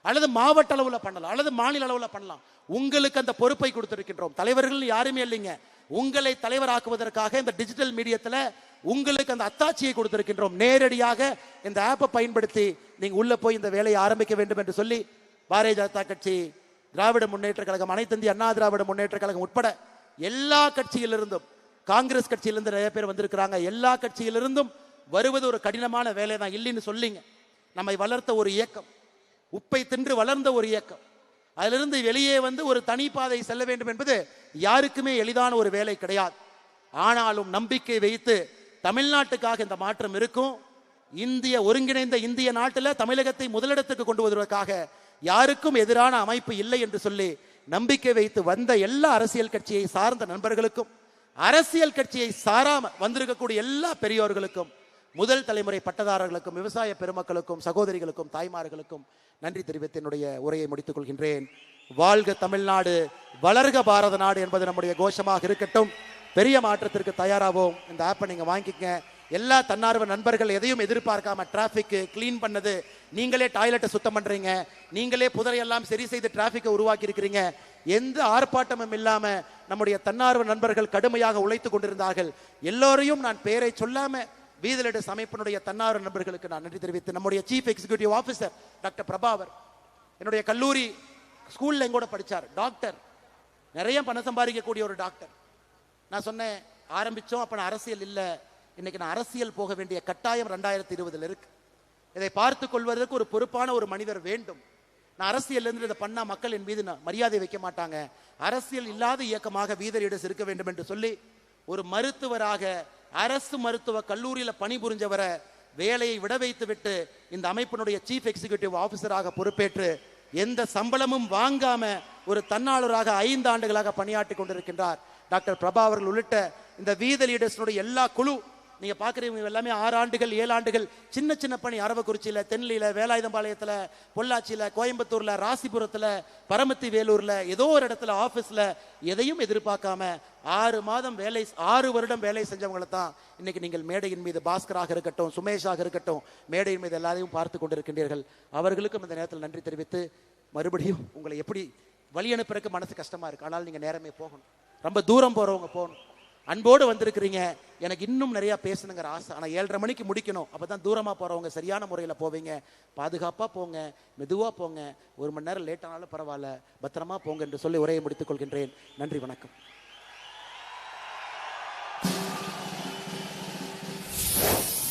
அல்லது மாவட்ட அளவுல பண்ணலாம், அல்லது மாநில அளவுல பண்ணலாம். உங்களுக்கு அந்த பொறுப்பை கொடுத்திருக்கின்றோம். தலைவர்கள் யாருமே இல்லைங்க. உங்களை தலைவராக்குவதற்காக இந்த டிஜிட்டல் மீடியத்துல உங்களுக்கு அந்த அத்தாட்சியை கொடுத்திருக்கின்றோம். நேரடியாக இந்த ஆப்பை பயன்படுத்தி நீங்க உள்ள போய் இந்த வேலையை ஆரம்பிக்க வேண்டும் என்று சொல்லி, பாரதிய ஜனதா கட்சி, திராவிட முன்னேற்ற கழகம், அனைத்து இந்திய அண்ணா திராவிட முன்னேற்ற கழகம் உட்பட எல்லா கட்சியிலிருந்தும், காங்கிரஸ் கட்சியிலிருந்து நிறைய பேர் வந்திருக்கிறாங்க. எல்லா கட்சியிலிருந்தும் வருவது ஒரு கடினமான வேலை தான், இல்லைன்னு சொல்லிங்க. நம்மை வளர்த்த ஒரு இயக்கம், உப்பை தின்று வளர்ந்த ஒரு இயக்கம், அதிலிருந்து வெளியே வந்து ஒரு தனிப்பாதை செல்ல வேண்டும் என்பது யாருக்குமே எளிதான ஒரு வேலை கிடையாது. ஆனாலும் நம்பிக்கை வைத்து தமிழ்நாட்டுக்காக இந்த மாற்றம் இருக்கும். ஒருங்கிணைந்த இந்திய நாட்டில் தமிழகத்தை முதலிடத்துக்கு கொண்டு வருவதற்காக யாருக்கும் எதிரான அமைப்பு இல்லை என்று சொல்லி நம்பிக்கை வைத்து வந்த எல்லா அரசியல் கட்சியை சார்ந்த நண்பர்களுக்கும், அரசியல் கட்சியை சாராம வந்திருக்கக்கூடிய எல்லா பெரியோர்களுக்கும், முதல் தலைமுறை பட்டதாரர்களுக்கும், விவசாய பெருமக்களுக்கும், சகோதரிகளுக்கும், தாய்மார்களுக்கும் நன்றி தெரிவித்து என்னுடைய உரையை முடித்துக் கொள்கின்றேன். வாழ்க தமிழ்நாடு, வளர்க பாரத நாடு என்பது நம்முடைய கோஷமாக இருக்கட்டும். பெரிய மாற்றத்திற்கு தயாராகவும் இந்த ஆப்பை நீங்க வாங்கிக்கங்க. எல்லா தன்னார்வ நண்பர்கள் எதையும் எதிர்பார்க்காம டிராபிக் கிளீன் பண்ணது, நீங்களே டாய்லெட்டை சுத்தம் பண்றீங்க, நீங்களே புதரையெல்லாம் சரி செய்து டிராபிக்கை உருவாக்கி இருக்கிறீங்க. எந்த ஆர்ப்பாட்டமும் இல்லாம நம்முடைய தன்னார்வ நண்பர்கள் கடுமையாக உழைத்து கொண்டிருந்தார்கள். எல்லோரையும் நான் பெயரை சொல்லாம வீத லீடர்ஸ் அமைப்பினுடைய தன்னார்வ நண்பர்களுக்கு நான் நன்றி தெரிவித்து, நம்முடைய சீஃப் எக்ஸிகியூட்டிவ் ஆஃபீஸர் டாக்டர் பிரபாவர், என்னுடைய கல்லூரி ஸ்கூல்ல எங்கூட படிச்சார், டாக்டர், நிறைய பணம் சம்பாதிக்கக்கூடிய ஒரு டாக்டர். நான் சொன்னேன், ஆரம்பிச்சோம் அப்ப நான் அரசியல் இல்லை, இன்னைக்கு நான் அரசியல் போக வேண்டிய கட்டாயம் 2020 இருக்கு. இதை பார்த்து கொள்வதற்கு ஒரு பொறுப்பான ஒரு மனிதர் வேண்டும். நான் அரசியல் இருந்து இதை பண்ணா மக்கள் என் மீது மரியாதை வைக்க மாட்டாங்க, அரசியல் இல்லாத இயக்கமாக வீத லீடர்ஸ் இருக்க வேண்டும் என்று சொல்லி ஒரு மருத்துவராக அரசு மருத்துவ கல்லூரியில் பணிபுரிஞ்சவரை வேலையை விட வைத்து விட்டு இந்த அமைப்பினுடைய சீஃப் எக்ஸிகியூட்டிவ் ஆபீசராக பொறுப்பேற்று எந்த சம்பளமும் வாங்காம ஒரு தன்னாளராக 5 ஆண்டுகளாக பணியாற்றி கொண்டிருக்கின்றார் டாக்டர் பிரபா அவர்கள் உள்ளிட்ட இந்த வீத லீடர்ஸ்னுடைய எல்லா குழு. நீங்க பாக்குறீங்க எல்லாமே 6 ஆண்டுகள் 7 ஆண்டுகள் சின்ன சின்ன பணி, அரவக்குறிச்சியில, தென்னில, வேலாயுதம்பாளையத்துல, பொள்ளாச்சியில, கோயம்புத்தூர்ல, ராசிபுரத்துல, பரமத்தி வேலூர்ல, ஏதோ ஒரு இடத்துல ஆபீஸ்ல எதையும் எதிர்பார்க்காம 6 மாதம் வேலை, 6 வருடம் வேலை செஞ்சவங்களை தான் இன்னைக்கு நீங்கள் மேடையின் மீது பாஸ்கராக இருக்கட்டும், சுமேஷாக இருக்கட்டும், மேடையின் மீது எல்லாரையும் பார்த்து கொண்டிருக்கின்றீர்கள். அவர்களுக்கும் இந்த நேரத்தில் நன்றி தெரிவித்து, மறுபடியும் உங்களை எப்படி வழி அனுப்புறதுக்கு மனசு கஷ்டமா இருக்கு, ஆனால் நீங்க நேரமே போகணும், ரொம்ப தூரம் போறவங்க போகணும், அன்போடு வந்திருக்கிறீங்க. எனக்கு இன்னும் நிறைய பேசணுங்கிற ஆசை, ஆனால் 7:30 மணிக்கு முடிக்கணும். அப்பதான் தூரமா போறவங்க சரியான முறையில் போவீங்க. பாதுகாப்பா போங்க, மெதுவா போங்க, 1 மணி நேரம் லேட் ஆனாலும் பரவாயில்ல, பத்திரமா போங்க என்று சொல்லி உரையை முடித்துக் கொள்கின்றேன். நன்றி, வணக்கம்.